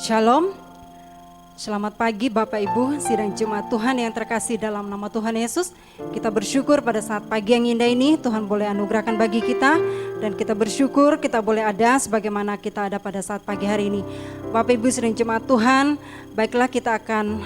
Shalom, selamat pagi Bapak Ibu, sidang jemaat Tuhan yang terkasih dalam nama Tuhan Yesus. Kita bersyukur pada saat pagi yang indah ini Tuhan boleh anugerahkan bagi kita. Dan kita bersyukur kita boleh ada sebagaimana kita ada pada saat pagi hari ini. Bapak Ibu sidang jemaat Tuhan, baiklah kita akan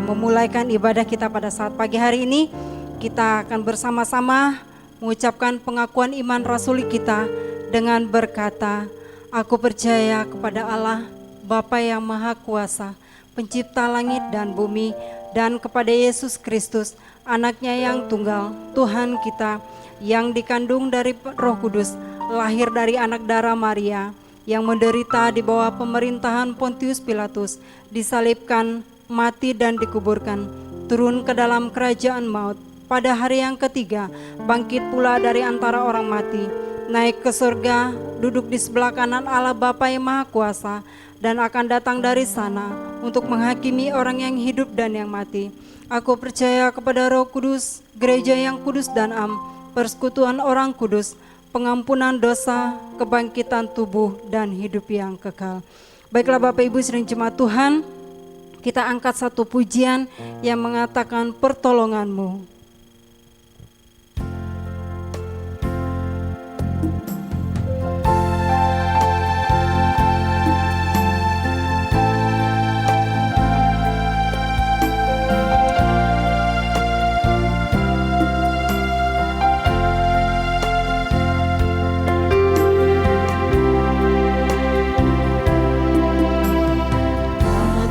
memulaikan ibadah kita pada saat pagi hari ini. Kita akan bersama-sama mengucapkan pengakuan iman rasuli kita dengan berkata, aku percaya kepada Allah, Bapa yang Maha Kuasa, Pencipta langit dan bumi, dan kepada Yesus Kristus, anaknya yang tunggal, Tuhan kita, yang dikandung dari Roh Kudus, lahir dari anak darah Maria, yang menderita di bawah pemerintahan Pontius Pilatus, disalibkan, mati dan dikuburkan, turun ke dalam kerajaan maut, pada hari yang ketiga, bangkit pula dari antara orang mati, naik ke surga, duduk di sebelah kanan Allah Bapa yang Maha Kuasa, dan akan datang dari sana untuk menghakimi orang yang hidup dan yang mati. Aku percaya kepada Roh Kudus, gereja yang kudus dan am, persekutuan orang kudus, pengampunan dosa, kebangkitan tubuh dan hidup yang kekal. Baiklah Bapak Ibu sidang jemaat Tuhan, kita angkat satu pujian yang mengatakan pertolongan-Mu.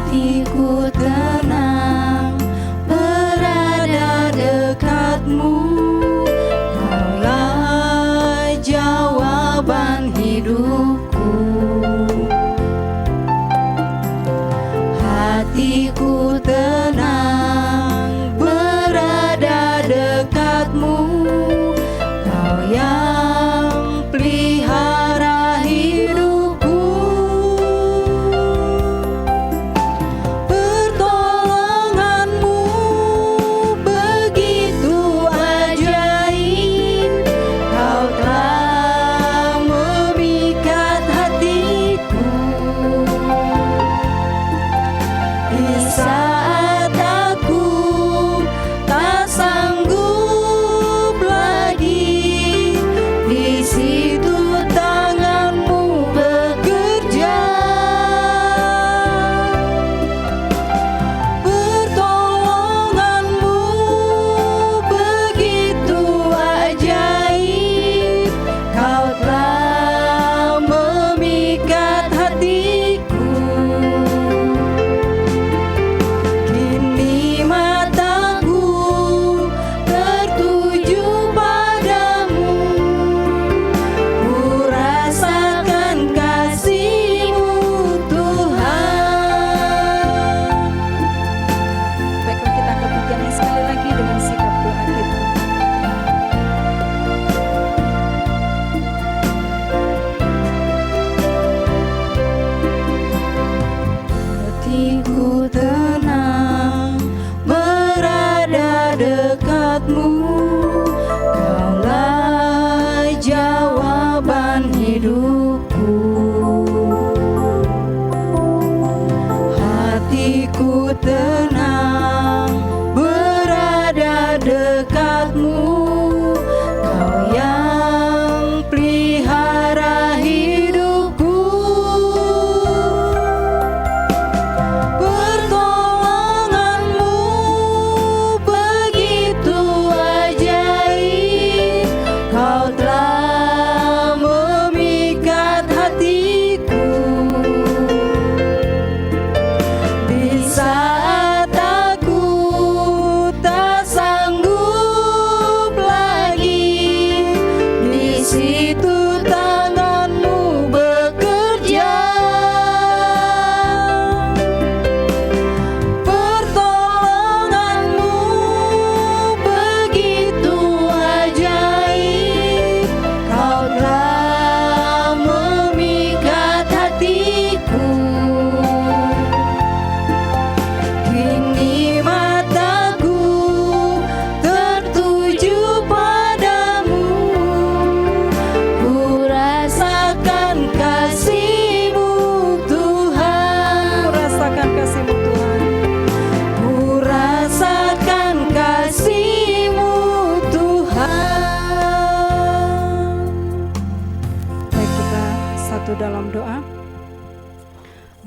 Hatiku tenang berada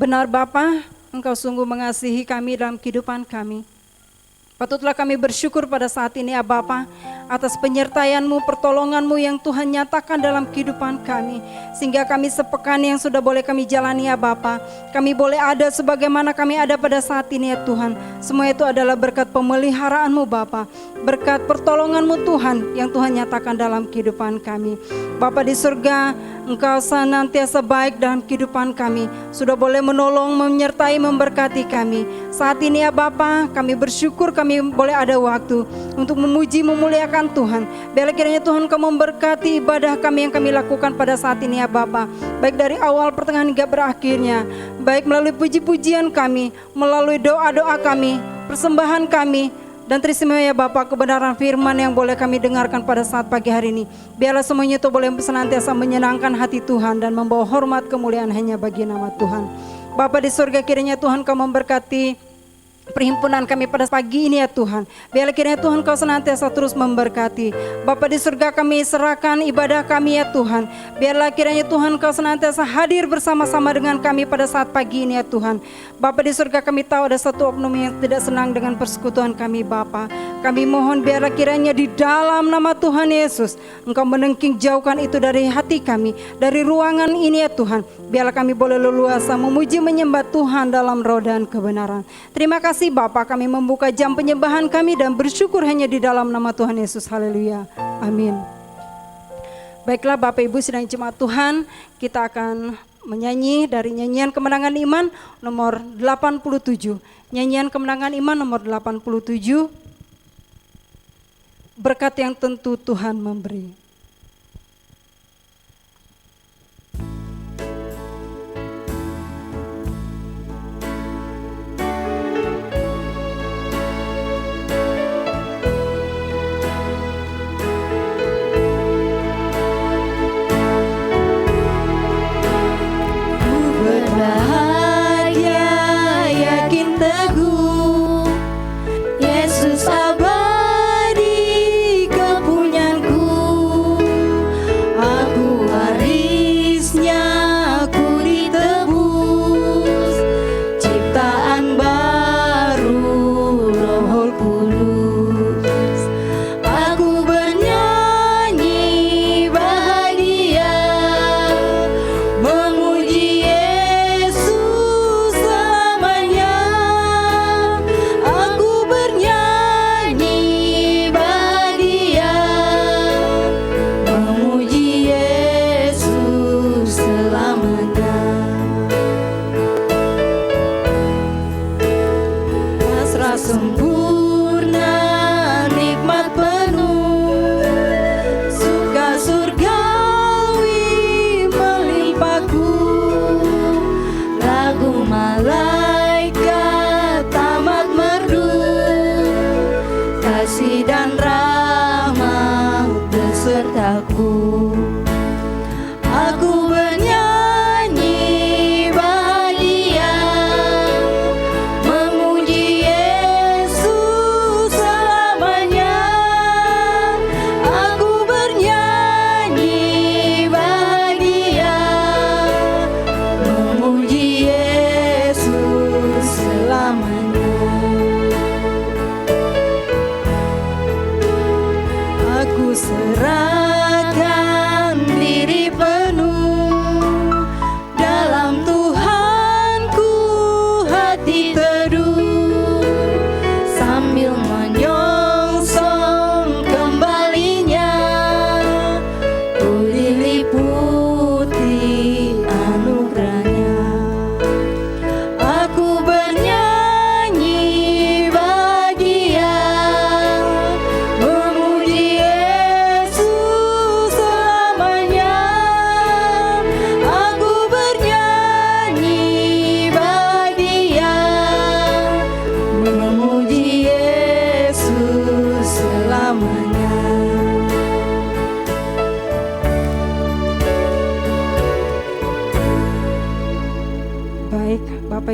benar Bapa, Engkau sungguh mengasihi kami dalam kehidupan kami. Patutlah kami bersyukur pada saat ini ya Bapa, atas penyertaian-Mu, pertolongan-Mu yang Tuhan nyatakan dalam kehidupan kami. Sehingga kami sepekan yang sudah boleh kami jalani ya Bapa, kami boleh ada sebagaimana kami ada pada saat ini ya Tuhan. Semua itu adalah berkat pemeliharaan-Mu Bapa, berkat pertolongan-Mu Tuhan yang Tuhan nyatakan dalam kehidupan kami. Bapa di surga, Engkau senantiasa baik dalam kehidupan kami. Sudah boleh menolong, menyertai, memberkati kami. Saat ini ya Bapa, kami bersyukur kami boleh ada waktu untuk memuji, memuliakan Tuhan. Biarlah kiranya Tuhan Kau memberkati ibadah kami yang kami lakukan pada saat ini ya Bapa. Baik dari awal, pertengahan hingga berakhirnya. Baik melalui puji-pujian kami, melalui doa-doa kami, persembahan kami. Dan terima ya Bapak kebenaran firman yang boleh kami dengarkan pada saat pagi hari ini. Biarlah semuanya itu boleh senantiasa menyenangkan hati Tuhan dan membawa hormat kemuliaan hanya bagi nama Tuhan. Bapa di surga, kiranya Tuhan Kau memberkati perhimpunan kami pada pagi ini ya Tuhan. Biarlah kiranya Tuhan Kau senantiasa terus memberkati. Bapa di surga, kami serahkan ibadah kami ya Tuhan. Biarlah kiranya Tuhan Kau senantiasa hadir bersama-sama dengan kami pada saat pagi ini ya Tuhan. Bapa di surga, kami tahu ada satu oknum yang tidak senang dengan persekutuan kami Bapa. Kami mohon biarlah kiranya di dalam nama Tuhan Yesus Engkau menengking jauhkan itu dari hati kami, dari ruangan ini ya Tuhan. Biarlah kami boleh leluasa memuji menyembah Tuhan dalam roh dan kebenaran. Terima kasih Bapa, kami membuka jam penyembahan kami dan bersyukur hanya di dalam nama Tuhan Yesus. Haleluya. Amin. Baiklah Bapak Ibu sidang jemaat Tuhan, kita akan menyanyi dari nyanyian Kemenangan Iman nomor 87. Nyanyian Kemenangan Iman nomor 87. Berkat yang tentu Tuhan memberi.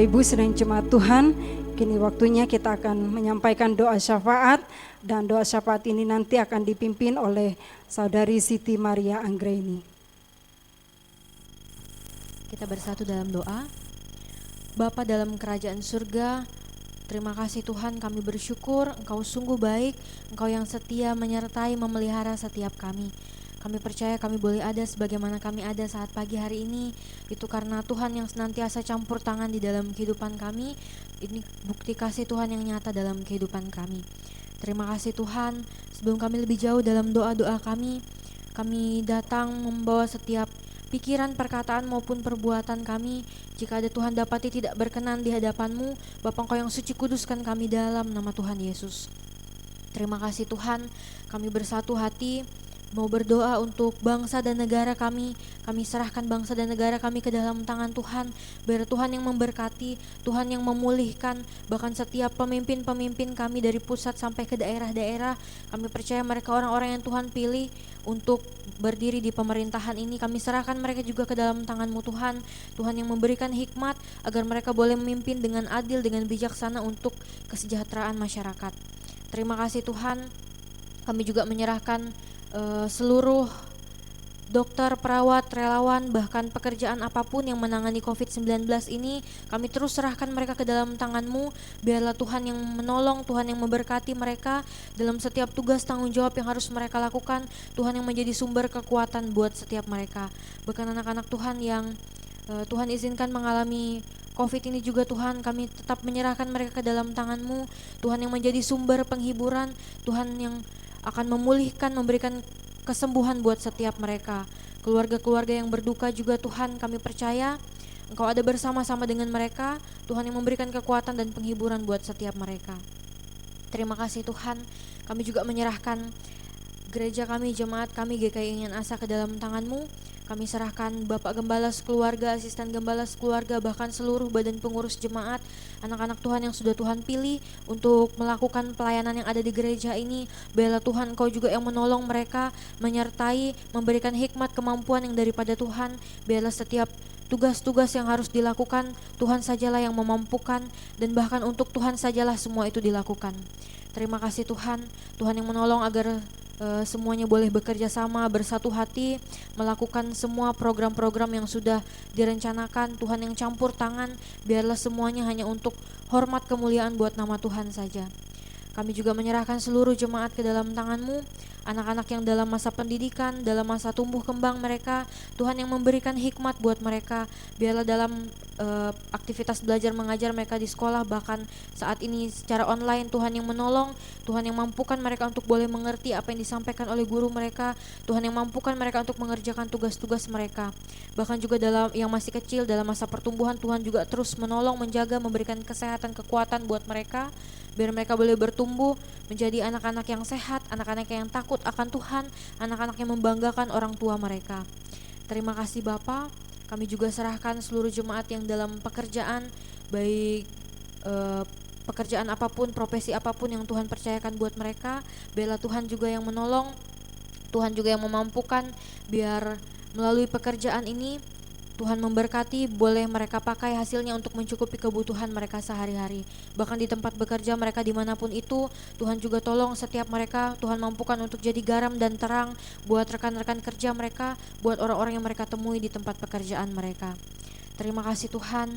Ibu sedang jemaat Tuhan, kini waktunya kita akan menyampaikan doa syafaat, dan doa syafaat ini nanti akan dipimpin oleh Saudari Siti Maria Anggraini. Kita bersatu dalam doa. Bapa dalam kerajaan surga, terima kasih Tuhan, kami bersyukur Engkau sungguh baik, Engkau yang setia menyertai memelihara setiap kami. Kami percaya kami boleh ada sebagaimana kami ada saat pagi hari ini, itu karena Tuhan yang senantiasa campur tangan di dalam kehidupan kami. Ini bukti kasih Tuhan yang nyata dalam kehidupan kami. Terima kasih Tuhan, sebelum kami lebih jauh dalam doa-doa kami datang membawa setiap pikiran, perkataan maupun perbuatan kami. Jika ada Tuhan dapati tidak berkenan di hadapan-Mu, Bapa Engkau yang suci, kuduskan kami dalam nama Tuhan Yesus. Terima kasih Tuhan, kami bersatu hati mau berdoa untuk bangsa dan negara kami. Kami serahkan bangsa dan negara kami ke dalam tangan Tuhan. Biar Tuhan yang memberkati, Tuhan yang memulihkan, bahkan setiap pemimpin-pemimpin kami dari pusat sampai ke daerah-daerah. Kami percaya mereka orang-orang yang Tuhan pilih untuk berdiri di pemerintahan ini. Kami serahkan mereka juga ke dalam tangan-Mu Tuhan. Tuhan yang memberikan hikmat agar mereka boleh memimpin dengan adil, dengan bijaksana untuk kesejahteraan masyarakat. Terima kasih Tuhan. Kami juga menyerahkan seluruh dokter, perawat, relawan, bahkan pekerjaan apapun yang menangani COVID-19 ini, kami terus serahkan mereka ke dalam tangan-Mu. Biarlah Tuhan yang menolong, Tuhan yang memberkati mereka dalam setiap tugas tanggung jawab yang harus mereka lakukan. Tuhan yang menjadi sumber kekuatan buat setiap mereka. Bahkan anak-anak Tuhan yang Tuhan izinkan mengalami COVID ini juga, Tuhan, kami tetap menyerahkan mereka ke dalam tangan-Mu. Tuhan yang menjadi sumber penghiburan, Tuhan yang akan memulihkan, memberikan kesembuhan buat setiap mereka. Keluarga-keluarga yang berduka juga, Tuhan, kami percaya Engkau ada bersama-sama dengan mereka. Tuhan yang memberikan kekuatan dan penghiburan buat setiap mereka. Terima kasih Tuhan. Kami juga menyerahkan gereja kami, jemaat kami GKI Ingin Asa ke dalam tangan-Mu. Kami serahkan Bapak Gembala sekeluarga, asisten Gembala sekeluarga, bahkan seluruh badan pengurus jemaat, anak-anak Tuhan yang sudah Tuhan pilih untuk melakukan pelayanan yang ada di gereja ini. Biarlah Tuhan Engkau juga yang menolong mereka, menyertai, memberikan hikmat, kemampuan yang daripada Tuhan. Biarlah setiap tugas-tugas yang harus dilakukan, Tuhan sajalah yang memampukan, dan bahkan untuk Tuhan sajalah semua itu dilakukan. Terima kasih Tuhan, Tuhan yang menolong agar semuanya boleh bekerja sama, bersatu hati, melakukan semua program-program yang sudah direncanakan. Tuhan yang campur tangan, biarlah semuanya hanya untuk hormat kemuliaan buat nama Tuhan saja. Kami juga menyerahkan seluruh jemaat ke dalam tangan-Mu, anak-anak yang dalam masa pendidikan, dalam masa tumbuh kembang mereka, Tuhan yang memberikan hikmat buat mereka. Biarlah dalam aktivitas belajar mengajar mereka di sekolah, bahkan saat ini secara online, Tuhan yang menolong, Tuhan yang mampukan mereka untuk boleh mengerti apa yang disampaikan oleh guru mereka, Tuhan yang mampukan mereka untuk mengerjakan tugas-tugas mereka. Bahkan juga dalam yang masih kecil, dalam masa pertumbuhan, Tuhan juga terus menolong, menjaga, memberikan kesehatan, kekuatan buat mereka, biar mereka boleh bertumbuh menjadi anak-anak yang sehat, anak-anak yang takut akan Tuhan, anak-anak yang membanggakan orang tua mereka. Terima kasih Bapa. Kami juga serahkan seluruh jemaat yang dalam pekerjaan, baik pekerjaan apapun, profesi apapun yang Tuhan percayakan buat mereka. Biarlah Tuhan juga yang menolong, Tuhan juga yang memampukan, biar melalui pekerjaan ini Tuhan memberkati, boleh mereka pakai hasilnya untuk mencukupi kebutuhan mereka sehari-hari. Bahkan di tempat bekerja mereka dimanapun itu, Tuhan juga tolong setiap mereka, Tuhan mampukan untuk jadi garam dan terang buat rekan-rekan kerja mereka, buat orang-orang yang mereka temui di tempat pekerjaan mereka. Terima kasih Tuhan.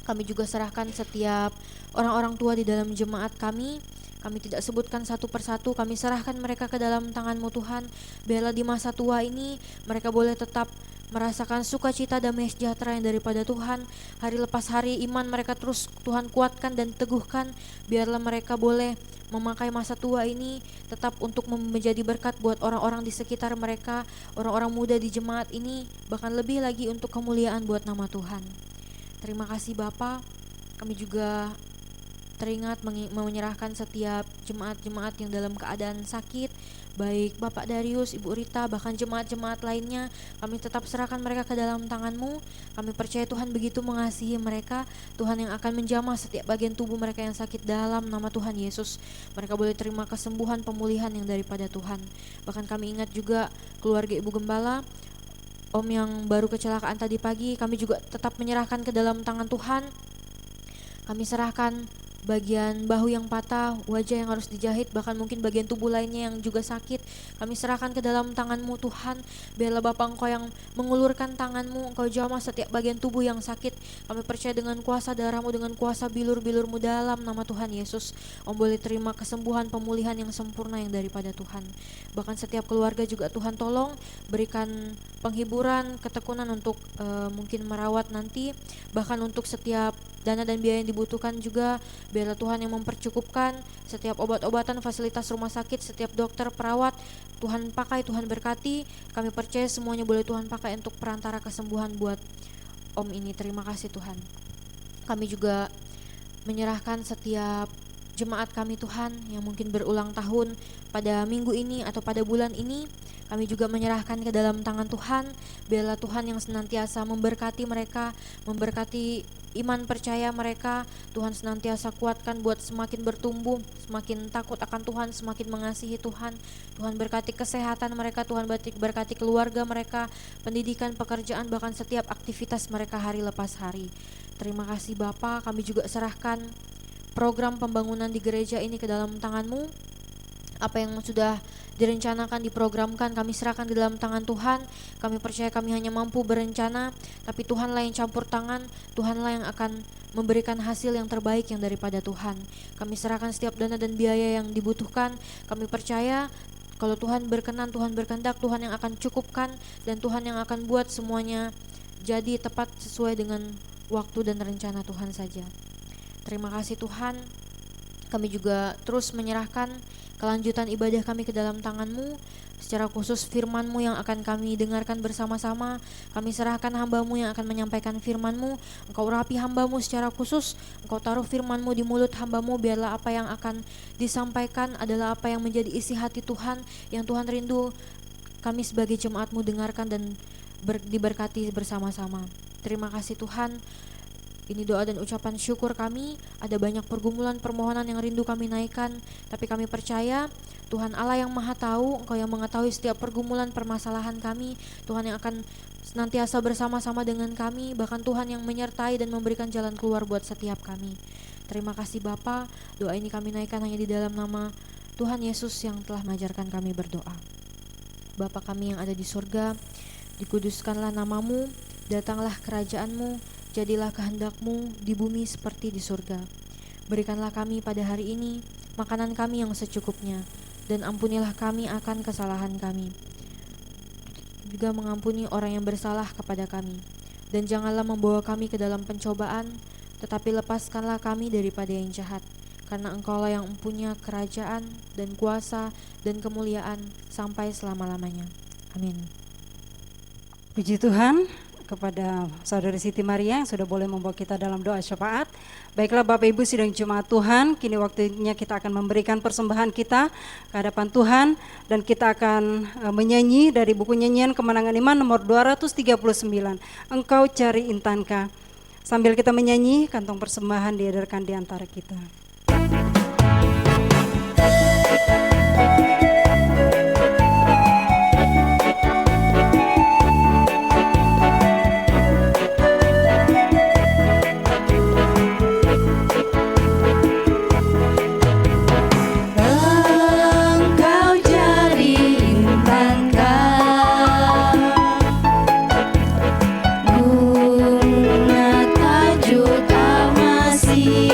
Kami juga serahkan setiap orang-orang tua di dalam jemaat kami. Kami tidak sebutkan satu persatu, kami serahkan mereka ke dalam tangan-Mu Tuhan. Biarlah di masa tua ini mereka boleh tetap merasakan sukacita, damai sejahtera yang daripada Tuhan. Hari lepas hari iman mereka terus Tuhan kuatkan dan teguhkan. Biarlah mereka boleh memakai masa tua ini tetap untuk menjadi berkat buat orang-orang di sekitar mereka, orang-orang muda di jemaat ini, bahkan lebih lagi untuk kemuliaan buat nama Tuhan. Terima kasih Bapa. Kami juga teringat menyerahkan setiap jemaat-jemaat yang dalam keadaan sakit, baik Bapak Darius, Ibu Rita, bahkan jemaat-jemaat lainnya. Kami tetap serahkan mereka ke dalam tangan-Mu. Kami percaya Tuhan begitu mengasihi mereka, Tuhan yang akan menjamah setiap bagian tubuh mereka yang sakit dalam nama Tuhan Yesus. Mereka boleh terima kesembuhan, pemulihan yang daripada Tuhan. Bahkan kami ingat juga keluarga Ibu Gembala, Om yang baru kecelakaan tadi pagi, kami juga tetap menyerahkan ke dalam tangan Tuhan. Kami serahkan bagian bahu yang patah, wajah yang harus dijahit, bahkan mungkin bagian tubuh lainnya yang juga sakit. Kami serahkan ke dalam tangan-Mu Tuhan. Biarlah Bapa Engkau yang mengulurkan tangan-Mu, Engkau jamah setiap bagian tubuh yang sakit. Kami percaya dengan kuasa darah-Mu, dengan kuasa bilur-bilur-Mu dalam nama Tuhan Yesus. Om boleh terima kesembuhan, pemulihan yang sempurna yang daripada Tuhan. Bahkan setiap keluarga juga Tuhan tolong berikan penghiburan, ketekunan untuk mungkin merawat nanti, bahkan untuk setiap dana dan biaya yang dibutuhkan juga. Biarlah Tuhan yang mempercukupkan setiap obat-obatan, fasilitas rumah sakit, setiap dokter, perawat. Tuhan pakai, Tuhan berkati. Kami percaya semuanya boleh Tuhan pakai untuk perantara kesembuhan buat Om ini. Terima kasih Tuhan. Kami juga menyerahkan setiap jemaat kami Tuhan yang mungkin berulang tahun pada minggu ini atau pada bulan ini. Kami juga menyerahkan ke dalam tangan Tuhan. Biarlah Tuhan yang senantiasa memberkati mereka, memberkati iman percaya mereka. Tuhan senantiasa kuatkan buat semakin bertumbuh, semakin takut akan Tuhan, semakin mengasihi Tuhan. Tuhan berkati kesehatan mereka, Tuhan berkati keluarga mereka, pendidikan, pekerjaan, bahkan setiap aktivitas mereka hari lepas hari. Terima kasih Bapa. Kami juga serahkan program pembangunan di gereja ini ke dalam tangan-Mu. Apa yang sudah direncanakan, diprogramkan, kami serahkan di dalam tangan Tuhan. Kami percaya kami hanya mampu berencana, tapi Tuhanlah yang campur tangan, Tuhanlah yang akan memberikan hasil yang terbaik yang daripada Tuhan. Kami serahkan setiap dana dan biaya yang dibutuhkan. Kami percaya kalau Tuhan berkenan, Tuhan berkehendak, Tuhan yang akan cukupkan, dan Tuhan yang akan buat semuanya jadi tepat sesuai dengan waktu dan rencana Tuhan saja. Terima kasih Tuhan. Kami juga terus menyerahkan kelanjutan ibadah kami ke dalam tangan-Mu, secara khusus firman-Mu yang akan kami dengarkan bersama-sama. Kami serahkan hamba-Mu yang akan menyampaikan firman-Mu. Engkau urapi hamba-Mu secara khusus, Engkau taruh firman-Mu di mulut hamba-Mu. Biarlah apa yang akan disampaikan adalah apa yang menjadi isi hati Tuhan, yang Tuhan rindu kami sebagai jemaat-Mu dengarkan dan diberkati bersama-sama. Terima kasih Tuhan. Ini doa dan ucapan syukur kami. Ada banyak pergumulan, permohonan yang rindu kami naikkan, tapi kami percaya Tuhan Allah yang Maha Tahu, Engkau yang mengetahui setiap pergumulan, permasalahan kami. Tuhan yang akan senantiasa bersama-sama dengan kami, bahkan Tuhan yang menyertai dan memberikan jalan keluar buat setiap kami. Terima kasih Bapa. Doa ini kami naikkan hanya di dalam nama Tuhan Yesus yang telah mengajarkan kami berdoa. Bapa kami yang ada di surga, dikuduskanlah nama-Mu, datanglah kerajaan-Mu, jadilah kehendak-Mu di bumi seperti di surga. Berikanlah kami pada hari ini makanan kami yang secukupnya, dan ampunilah kami akan kesalahan kami, juga mengampuni orang yang bersalah kepada kami. Dan janganlah membawa kami ke dalam pencobaan, tetapi lepaskanlah kami daripada yang jahat. Karena Engkaulah yang mempunyai kerajaan dan kuasa dan kemuliaan sampai selama-lamanya. Amin. Puji Tuhan kepada Saudari Siti Maria yang sudah boleh membawa kita dalam doa syafaat. Baiklah Bapak Ibu sidang jemaat Tuhan, kini waktunya kita akan memberikan persembahan kita ke hadapan Tuhan, dan kita akan menyanyi dari buku nyanyian Kemenangan Iman nomor 239, Engkau Cari Intanka. Sambil kita menyanyi, kantong persembahan diedarkan di antara kita. Bunga tajuk amasi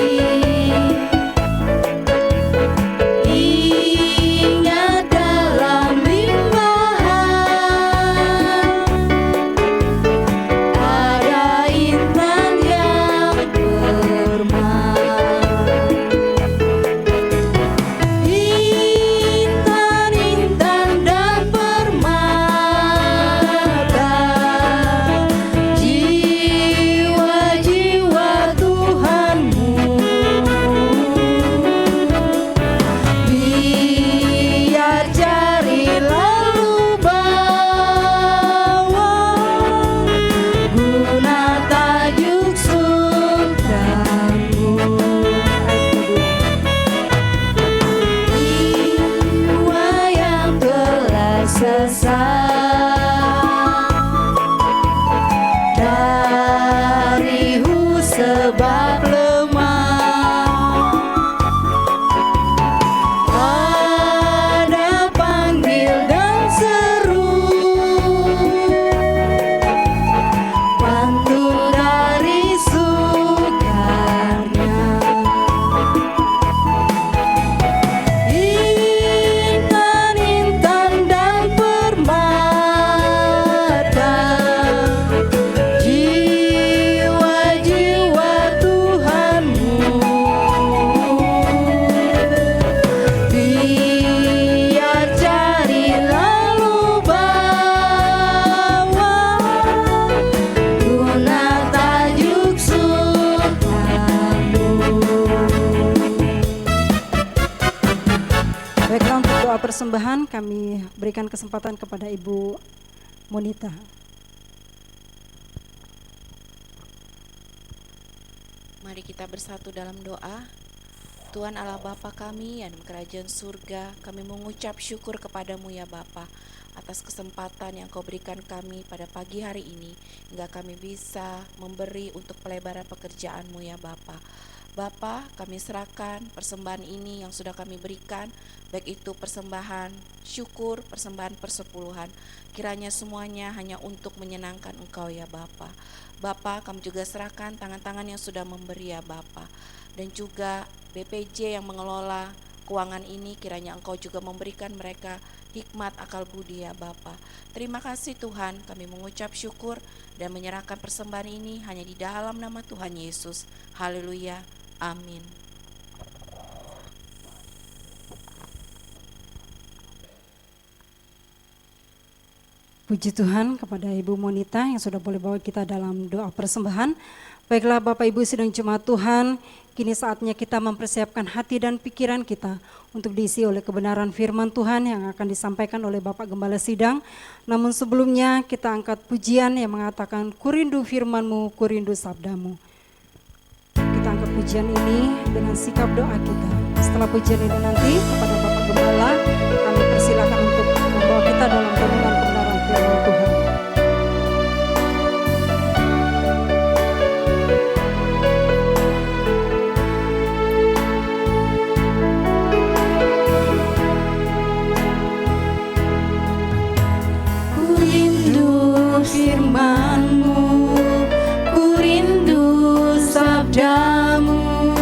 Baiklah, untuk doa persembahan kami berikan kesempatan kepada Ibu Monita. Mari kita bersatu dalam doa. Tuhan Allah Bapa kami yang dalam kerajaan surga, kami mengucap syukur kepadamu ya Bapa atas kesempatan yang kau berikan kami pada pagi hari ini, hingga kami bisa memberi untuk pelebaran pekerjaanmu ya Bapa. Bapa, kami serahkan persembahan ini yang sudah kami berikan, baik itu persembahan syukur, persembahan persepuluhan, kiranya semuanya hanya untuk menyenangkan Engkau ya Bapa. Bapa, kami juga serahkan tangan-tangan yang sudah memberi ya Bapa, dan juga BPJ yang mengelola keuangan ini, kiranya Engkau juga memberikan mereka hikmat akal budi ya Bapa. Terima kasih Tuhan, kami mengucap syukur dan menyerahkan persembahan ini hanya di dalam nama Tuhan Yesus. Haleluya, amin. Puji Tuhan kepada Ibu Monita yang sudah boleh bawa kita dalam doa persembahan. Baiklah Bapak Ibu sidang jemaat Tuhan, kini saatnya kita mempersiapkan hati dan pikiran kita untuk diisi oleh kebenaran firman Tuhan yang akan disampaikan oleh Bapak Gembala Sidang. Namun sebelumnya kita angkat pujian yang mengatakan, "Ku rindu firman-Mu, ku rindu sabdamu." Kita angkat pujian ini dengan sikap doa kita. Setelah pujian ini nanti kepada Bapak Gembala, kami persilakan untuk membawa kita dalam renungan kebenaran firman Tuhan. Firman-Mu, ku rindu sabdamu,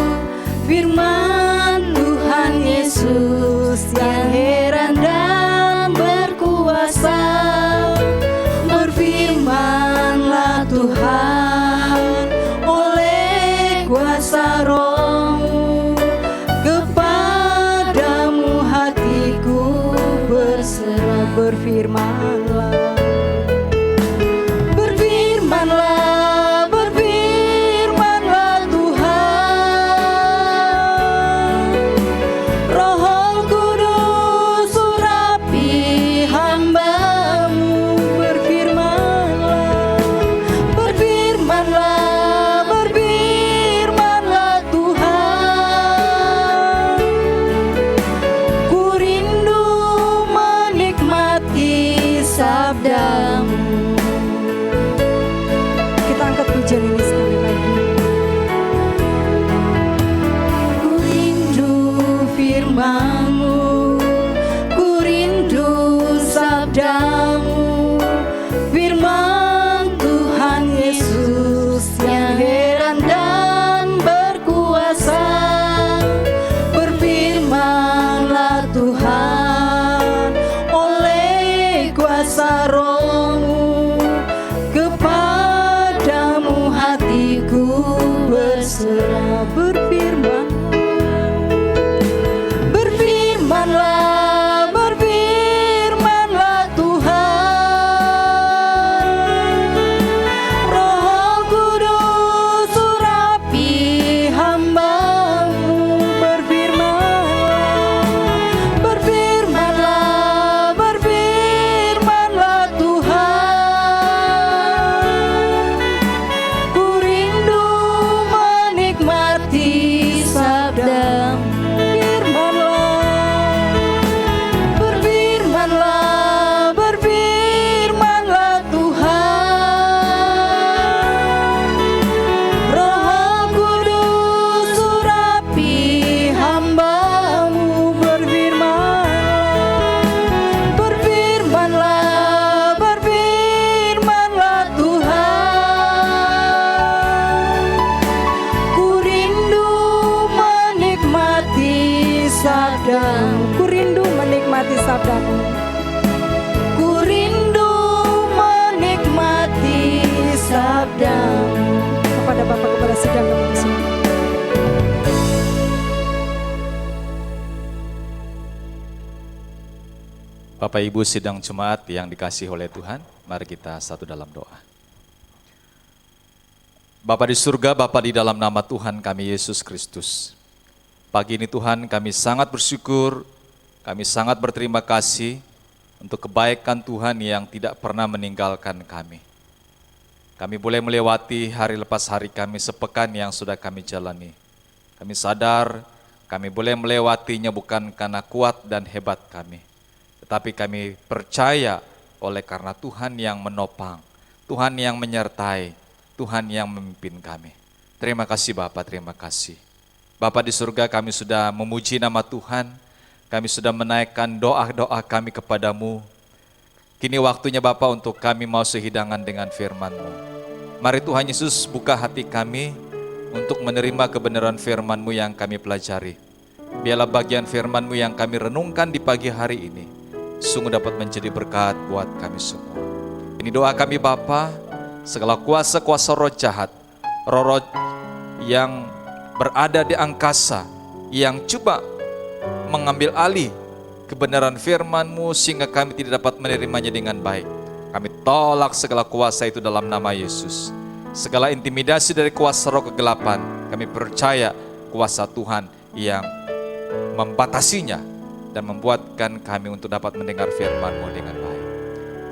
firman Tuhan Yesus yang heran dan berkuasa. Berfirmanlah Tuhan oleh kuasa Roh-Mu, kepadamu hatiku berserah. Berfirmanlah, berfirmanlah Tuhan. Roh Kudus urapi hamba-Mu. Berfirmanlah, berfirmanlah Tuhan. Ku rindu menikmati sabda-Mu. Kita angkat pujian ini sekali lagi. Ku rindu firman-Mu, ku rindu sabda-Mu, firman Tuhan Yesus yang heran dan berkuasa. Berfirmanlah Tuhan oleh kuasa Roh-Mu, kepadamu hatiku berserah. Berfirmanlah, berfirmanlah Tuhan. Roh Kudus urapi hamba-Mu. Berfirmanlah, berfirmanlah Tuhan. Ku rindu menikmati sabda-Mu. Berfirmanlah, berfirmanlah Tuhan. Roh Kudus urapi hamba-Mu. Berfirmanlah, berfirmanlah Tuhan. Ku rindu menikmati sabda-Mu. Ku rindu menikmati sabda-Mu. Ku rindu menikmati sabda-Mu. Kepada Bapak Gembala Sidang yang bersuci. Bapak Ibu sidang jemaat yang dikasihi oleh Tuhan, mari kita satu dalam doa. Bapa di surga, Bapa di dalam nama Tuhan kami Yesus Kristus. Pagi ini Tuhan kami sangat bersyukur Kami sangat berterima kasih untuk kebaikan Tuhan yang tidak pernah meninggalkan kami. Kami boleh melewati hari lepas hari kami sepekan yang sudah kami jalani. Kami sadar kami boleh melewatinya bukan karena kuat dan hebat kami, tetapi kami percaya oleh karena Tuhan yang menopang, Tuhan yang menyertai, Tuhan yang memimpin kami. Terima kasih Bapak, terima kasih. Bapak di surga, kami sudah memuji nama Tuhan, kami sudah menaikkan doa-doa kami kepadamu. Kini waktunya Bapak untuk kami mau sehidangan dengan firman-Mu. Mari Tuhan Yesus buka hati kami untuk menerima kebenaran firman-Mu yang kami pelajari. Biarlah bagian firman-Mu yang kami renungkan di pagi hari ini sungguh dapat menjadi berkat buat kami semua. Ini doa kami Bapa, segala kuasa-kuasa roh jahat, roh yang berada di angkasa, yang coba mengambil alih kebenaran firman-Mu sehingga kami tidak dapat menerimanya dengan baik. Kami tolak segala kuasa itu dalam nama Yesus. Segala intimidasi dari kuasa roh kegelapan, kami percaya kuasa Tuhan yang membatasinya dan membuatkan kami untuk dapat mendengar firman-Mu dengan baik.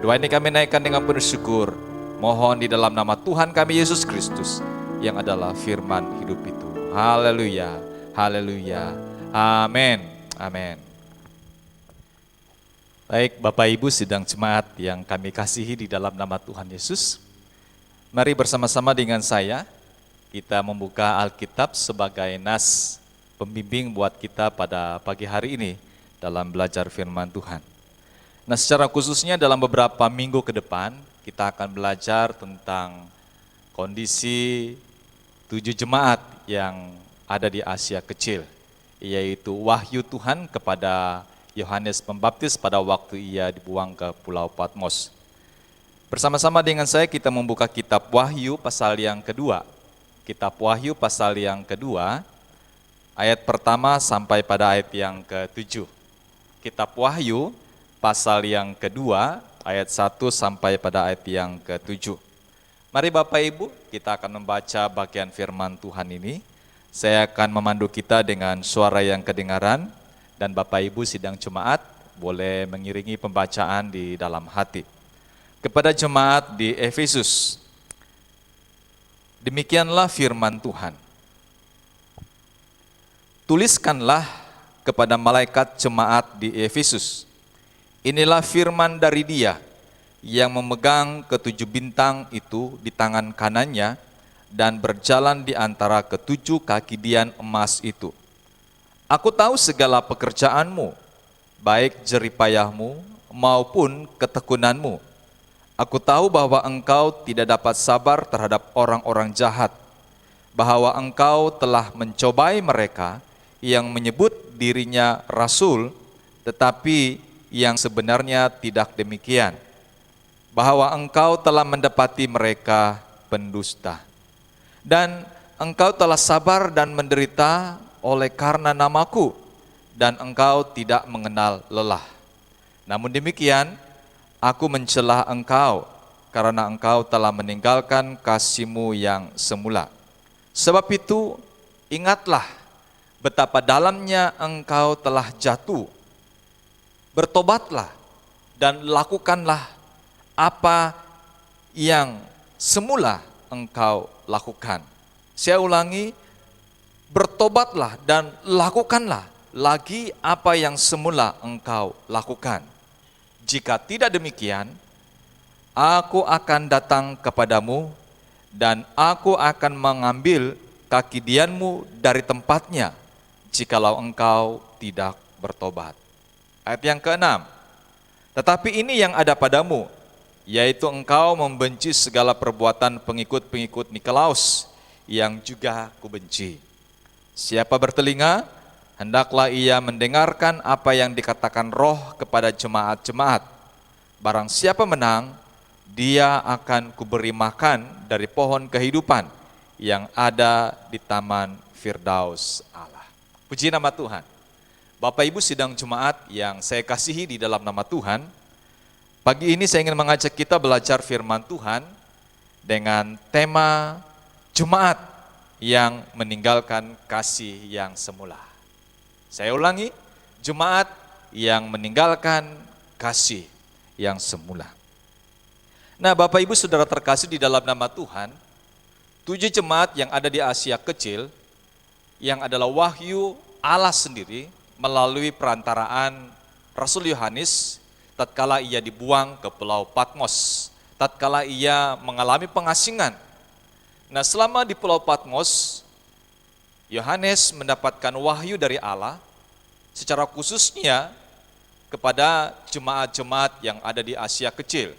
Doa ini kami naikkan dengan penuh syukur, mohon di dalam nama Tuhan kami Yesus Kristus yang adalah firman hidup itu. Haleluya, haleluya, amin, amin. Baik Bapak Ibu sidang jemaat yang kami kasihi di dalam nama Tuhan Yesus, mari bersama-sama dengan saya kita membuka Alkitab sebagai nas pembimbing buat kita pada pagi hari ini dalam belajar firman Tuhan. Nah, secara khususnya dalam beberapa minggu ke depan kita akan belajar tentang kondisi 7 jemaat yang ada di Asia Kecil, yaitu wahyu Tuhan kepada Yohanes Pembaptis pada waktu ia dibuang ke Pulau Patmos. Bersama-sama dengan saya kita membuka kitab Wahyu pasal yang kedua. Kitab Wahyu pasal yang kedua, ayat pertama sampai pada ayat yang ke-7. Kitab Wahyu pasal yang kedua, ayat 1 sampai pada ayat yang ke-7. Mari Bapak Ibu, kita akan membaca bagian firman Tuhan ini. Saya akan memandu kita dengan suara yang kedengaran, dan Bapak Ibu sidang jemaat boleh mengiringi pembacaan di dalam hati. Kepada jemaat di Efesus, demikianlah firman Tuhan. Tuliskanlah kepada malaikat jemaat di Efesus, inilah firman dari Dia yang memegang ke7 bintang itu di tangan kanannya dan berjalan di antara ke7 kaki dian emas itu. Aku tahu segala pekerjaanmu, baik jeripayahmu maupun ketekunanmu. Aku tahu bahwa engkau tidak dapat sabar terhadap orang-orang jahat, bahwa engkau telah mencobai mereka yang menyebut dirinya rasul, tetapi yang sebenarnya tidak demikian, bahwa engkau telah mendapati mereka pendusta. Dan engkau telah sabar dan menderita oleh karena namaku, dan engkau tidak mengenal lelah. Namun demikian, aku mencela engkau, karena engkau telah meninggalkan kasih-Mu yang semula. Sebab itu, ingatlah betapa dalamnya engkau telah jatuh. Bertobatlah dan lakukanlah apa yang semula engkau lakukan. Saya ulangi, bertobatlah dan lakukanlah lagi apa yang semula engkau lakukan. Jika tidak demikian, aku akan datang kepadamu dan aku akan mengambil kaki dianmu dari tempatnya, jikalau engkau tidak bertobat. Ayat yang ke-6, tetapi ini yang ada padamu, yaitu engkau membenci segala perbuatan pengikut-pengikut Nikolaus, yang juga kubenci. Siapa bertelinga, hendaklah ia mendengarkan apa yang dikatakan Roh kepada jemaat-jemaat. Barang siapa menang, dia akan kuberi makan dari pohon kehidupan yang ada di taman Firdaus Allah. Puji nama Tuhan. Bapak Ibu sidang jemaat yang saya kasihi di dalam nama Tuhan, pagi ini saya ingin mengajak kita belajar firman Tuhan dengan tema jemaat yang meninggalkan kasih yang semula. Saya ulangi, jemaat yang meninggalkan kasih yang semula. Nah, Bapak Ibu Saudara terkasih di dalam nama Tuhan, 7 jemaat yang ada di Asia Kecil yang adalah wahyu Allah sendiri melalui perantaraan Rasul Yohanes tatkala ia dibuang ke Pulau Patmos, tatkala ia mengalami pengasingan. Nah, selama di Pulau Patmos, Yohanes mendapatkan wahyu dari Allah secara khususnya kepada jemaat-jemaat yang ada di Asia Kecil.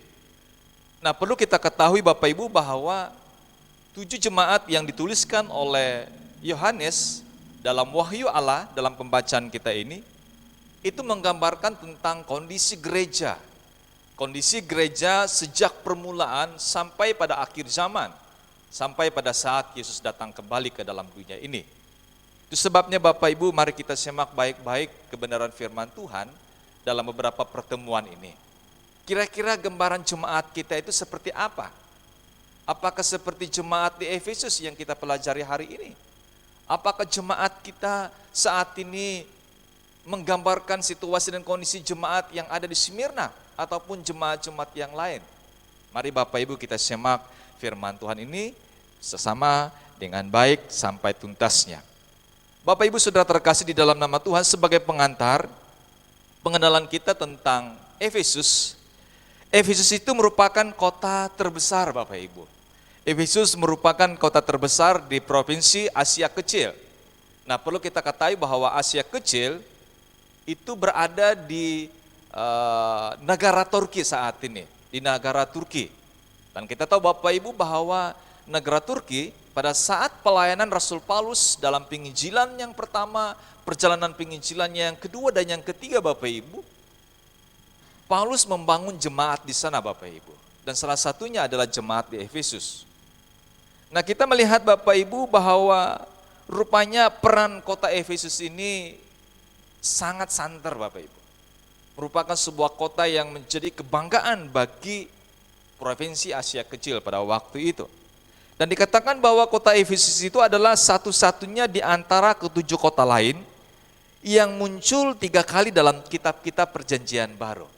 Nah, perlu kita ketahui Bapak Ibu bahwa 7 jemaat yang dituliskan oleh Yohanes dalam wahyu Allah, dalam pembacaan kita ini, itu menggambarkan tentang kondisi gereja. Kondisi gereja sejak permulaan sampai pada akhir zaman, sampai pada saat Yesus datang kembali ke dalam dunia ini. Itu sebabnya Bapak Ibu, mari kita simak baik-baik kebenaran firman Tuhan dalam beberapa pertemuan ini. Kira-kira gambaran jemaat kita itu seperti apa? Apakah seperti jemaat di Efesus yang kita pelajari hari ini? Apakah jemaat kita saat ini menggambarkan situasi dan kondisi jemaat yang ada di Smyrna ataupun jemaat-jemaat yang lain? Mari Bapak Ibu kita simak firman Tuhan ini sesama dengan baik sampai tuntasnya. Bapak Ibu Saudara terkasih di dalam nama Tuhan, sebagai pengantar pengenalan kita tentang Efesus. Efesus itu merupakan kota terbesar Bapak Ibu. Efesus merupakan kota terbesar di provinsi Asia Kecil. Nah, perlu kita ketahui bahwa Asia Kecil itu berada di negara Turki saat ini, di negara Turki. Dan kita tahu Bapak Ibu bahwa negara Turki pada saat pelayanan Rasul Paulus dalam penginjilan yang pertama, perjalanan penginjilannya yang kedua dan yang ketiga Bapak Ibu, Paulus membangun jemaat di sana Bapak Ibu. Dan salah satunya adalah jemaat di Efesus. Nah, kita melihat Bapak Ibu bahwa rupanya peran kota Efesus ini sangat santer Bapak Ibu. Merupakan sebuah kota yang menjadi kebanggaan bagi provinsi Asia Kecil pada waktu itu. Dan dikatakan bahwa kota Efesus itu adalah satu-satunya di antara ke-7 kota lain yang muncul 3 kali dalam kitab-kitab Perjanjian Baru.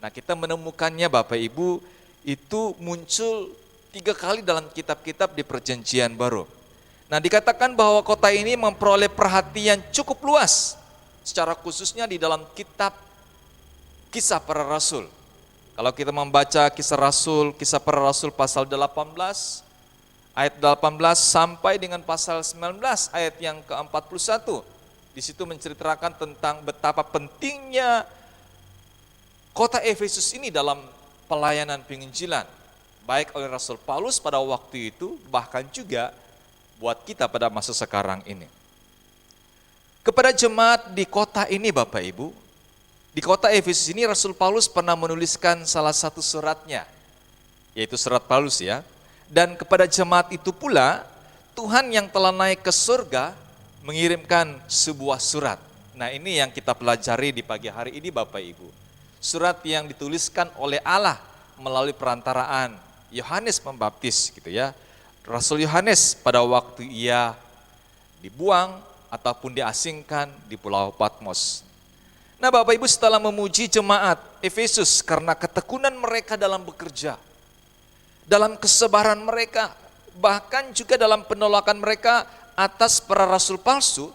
Nah, kita menemukannya Bapak Ibu itu muncul 3 kali dalam kitab-kitab di Perjanjian Baru. Nah, dikatakan bahwa kota ini memperoleh perhatian cukup luas, secara khususnya di dalam kitab Kisah Para Rasul. Kalau kita membaca Kisah Para Rasul pasal 18, ayat 18 sampai dengan pasal 19 ayat yang ke-41. Di situ menceritakan tentang betapa pentingnya kota Efesus ini dalam pelayanan penginjilan, baik oleh Rasul Paulus pada waktu itu, bahkan juga buat kita pada masa sekarang ini. Kepada jemaat di kota ini Bapak Ibu, di kota Efesus ini Rasul Paulus pernah menuliskan salah satu suratnya, yaitu surat Paulus ya. Dan kepada jemaat itu pula, Tuhan yang telah naik ke surga mengirimkan sebuah surat. Nah, ini yang kita pelajari di pagi hari ini Bapak Ibu. Surat yang dituliskan oleh Allah melalui perantaraan Yohanes Pembaptis gitu ya. Rasul Yohanes pada waktu ia dibuang ataupun diasingkan di Pulau Patmos. Nah, Bapak Ibu, setelah memuji jemaat Efesus karena ketekunan mereka dalam bekerja, dalam kesabaran mereka, bahkan juga dalam penolakan mereka atas para rasul palsu,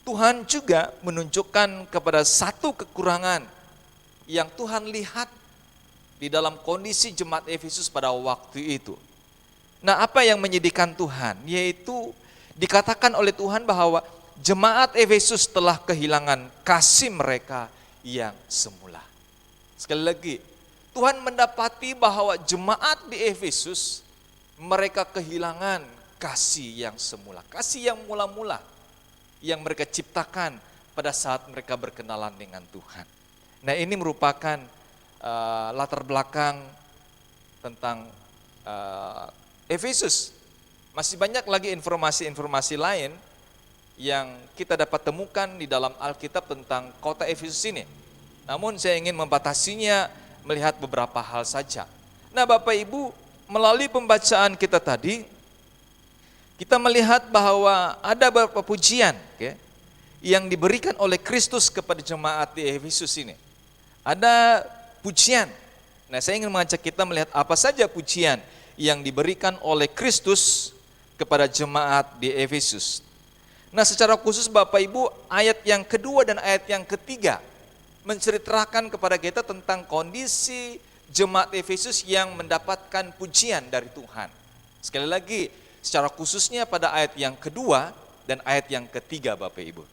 Tuhan juga menunjukkan kepada satu kekurangan yang Tuhan lihat di dalam kondisi jemaat Efesus pada waktu itu. Nah, apa yang menyedihkan Tuhan? Yaitu dikatakan oleh Tuhan bahwa jemaat Efesus telah kehilangan kasih mereka yang semula. Sekali lagi, Tuhan mendapati bahwa jemaat di Efesus mereka kehilangan kasih yang semula, kasih yang mula-mula yang mereka ciptakan pada saat mereka berkenalan dengan Tuhan. Nah, ini merupakan latar belakang tentang Efesus. Masih banyak lagi informasi-informasi lain yang kita dapat temukan di dalam Alkitab tentang kota Efesus ini. Namun saya ingin membatasinya melihat beberapa hal saja. Nah, Bapak Ibu, melalui pembacaan kita tadi, kita melihat bahwa ada beberapa pujian yang diberikan oleh Kristus kepada jemaat di Efesus ini. Ada pujian. Nah, saya ingin mengajak kita melihat apa saja pujian yang diberikan oleh Kristus kepada jemaat di Efesus. Nah, secara khusus Bapak Ibu, ayat yang kedua dan ayat yang ketiga menceritakan kepada kita tentang kondisi jemaat Efesus yang mendapatkan pujian dari Tuhan. Sekali lagi, secara khususnya pada ayat yang kedua dan ayat yang ketiga Bapak Ibu.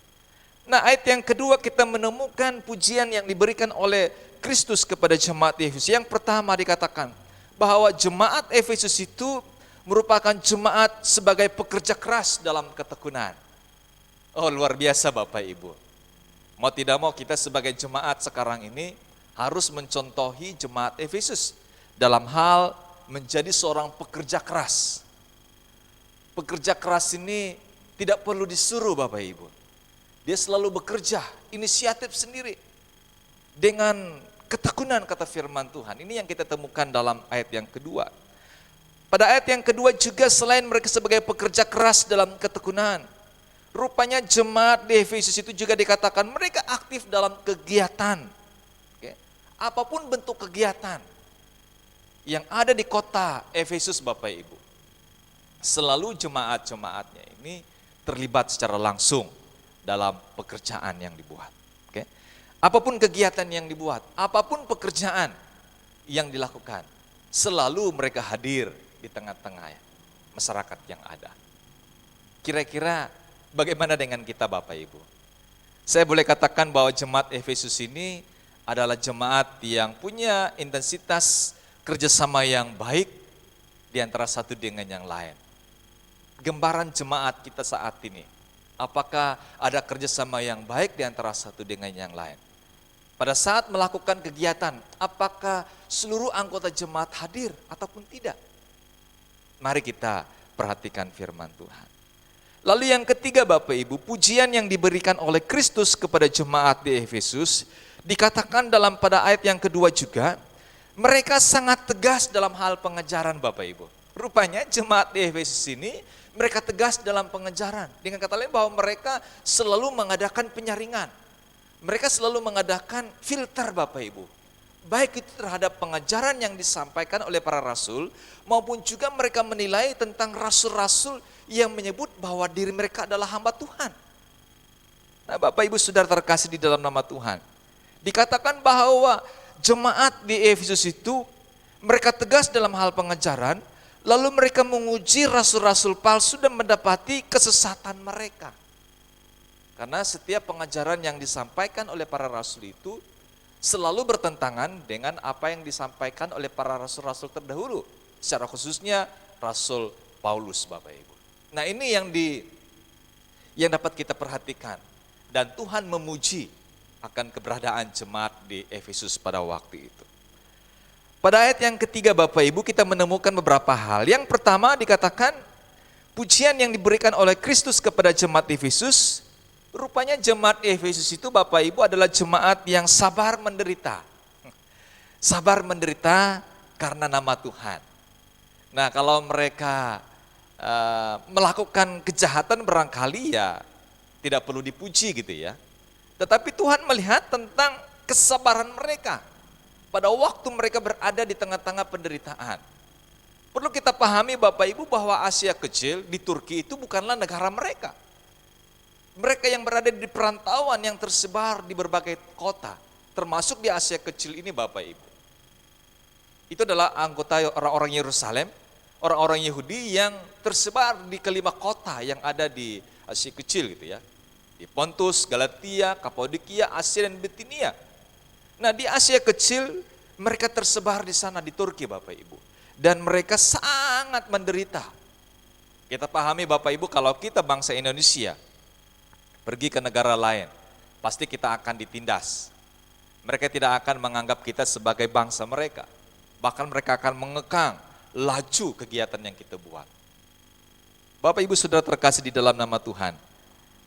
Nah, ayat yang kedua kita menemukan pujian yang diberikan oleh Kristus kepada jemaat Efesus. Yang pertama dikatakan bahwa jemaat Efesus itu merupakan jemaat sebagai pekerja keras dalam ketekunan. Oh, luar biasa Bapak Ibu. Mau tidak mau kita sebagai jemaat sekarang ini harus mencontohi jemaat Efesus dalam hal menjadi seorang pekerja keras. Pekerja keras ini tidak perlu disuruh Bapak Ibu. Dia selalu bekerja, inisiatif sendiri. Dengan ketekunan kata firman Tuhan. Ini yang kita temukan dalam ayat yang kedua. Pada ayat yang kedua juga selain mereka sebagai pekerja keras dalam ketekunan, rupanya jemaat di Efesus itu juga dikatakan mereka aktif dalam kegiatan. Oke. Apapun bentuk kegiatan yang ada di kota Efesus Bapak Ibu. Selalu jemaat-jemaatnya ini terlibat secara langsung dalam pekerjaan yang dibuat. Oke. Apapun kegiatan yang dibuat, apapun pekerjaan yang dilakukan, selalu mereka hadir di tengah-tengah masyarakat yang ada. Kira-kira bagaimana dengan kita Bapak Ibu? Saya boleh katakan bahwa jemaat Efesus ini adalah jemaat yang punya intensitas kerjasama yang baik di antara satu dengan yang lain. Gambaran jemaat kita saat ini, apakah ada kerjasama yang baik di antara satu dengan yang lain? Pada saat melakukan kegiatan, apakah seluruh anggota jemaat hadir ataupun tidak? Mari kita perhatikan firman Tuhan. Lalu yang ketiga Bapak Ibu, pujian yang diberikan oleh Kristus kepada jemaat di Efesus, dikatakan dalam pada ayat yang kedua juga, mereka sangat tegas dalam hal pengejaran Bapak Ibu. Rupanya jemaat di Efesus ini, mereka tegas dalam pengejaran. Dengan kata lain bahwa mereka selalu mengadakan penyaringan. Mereka selalu mengadakan filter Bapak Ibu. Baik itu terhadap pengajaran yang disampaikan oleh para rasul, maupun juga mereka menilai tentang rasul-rasul yang menyebut bahwa diri mereka adalah hamba Tuhan. Nah Bapak Ibu Saudara terkasih di dalam nama Tuhan, dikatakan bahwa jemaat di Efesus itu mereka tegas dalam hal pengajaran, lalu mereka menguji rasul-rasul palsu dan mendapati kesesatan mereka. Karena setiap pengajaran yang disampaikan oleh para rasul itu selalu bertentangan dengan apa yang disampaikan oleh para rasul-rasul terdahulu. Secara khususnya Rasul Paulus Bapak Ibu. Nah ini yang dapat kita perhatikan. Dan Tuhan memuji akan keberadaan jemaat di Efesus pada waktu itu. Pada ayat yang ketiga Bapak Ibu kita menemukan beberapa hal. Yang pertama dikatakan pujian yang diberikan oleh Kristus kepada jemaat Efesus. Rupanya jemaat Efesus itu Bapak Ibu adalah jemaat yang sabar menderita. Sabar menderita karena nama Tuhan. Nah kalau mereka melakukan kejahatan barangkali ya tidak perlu dipuji gitu ya. Tetapi Tuhan melihat tentang kesabaran mereka pada waktu mereka berada di tengah-tengah penderitaan. Perlu kita pahami Bapak Ibu bahwa Asia Kecil di Turki itu bukanlah negara mereka. Mereka yang berada di perantauan yang tersebar di berbagai kota, termasuk di Asia Kecil ini Bapak Ibu. Itu adalah anggota orang-orang Yerusalem, orang-orang Yahudi yang tersebar di kelima kota yang ada di Asia Kecil gitu ya. Di Pontus, Galatia, Kapadokia, Asia dan Bitinia. Nah di Asia Kecil mereka tersebar di sana di Turki Bapak Ibu. Dan mereka sangat menderita. Kita pahami Bapak Ibu kalau kita bangsa Indonesia pergi ke negara lain, pasti kita akan ditindas. Mereka tidak akan menganggap kita sebagai bangsa mereka. Bahkan mereka akan mengekang laju kegiatan yang kita buat. Bapak Ibu Saudara terkasih di dalam nama Tuhan,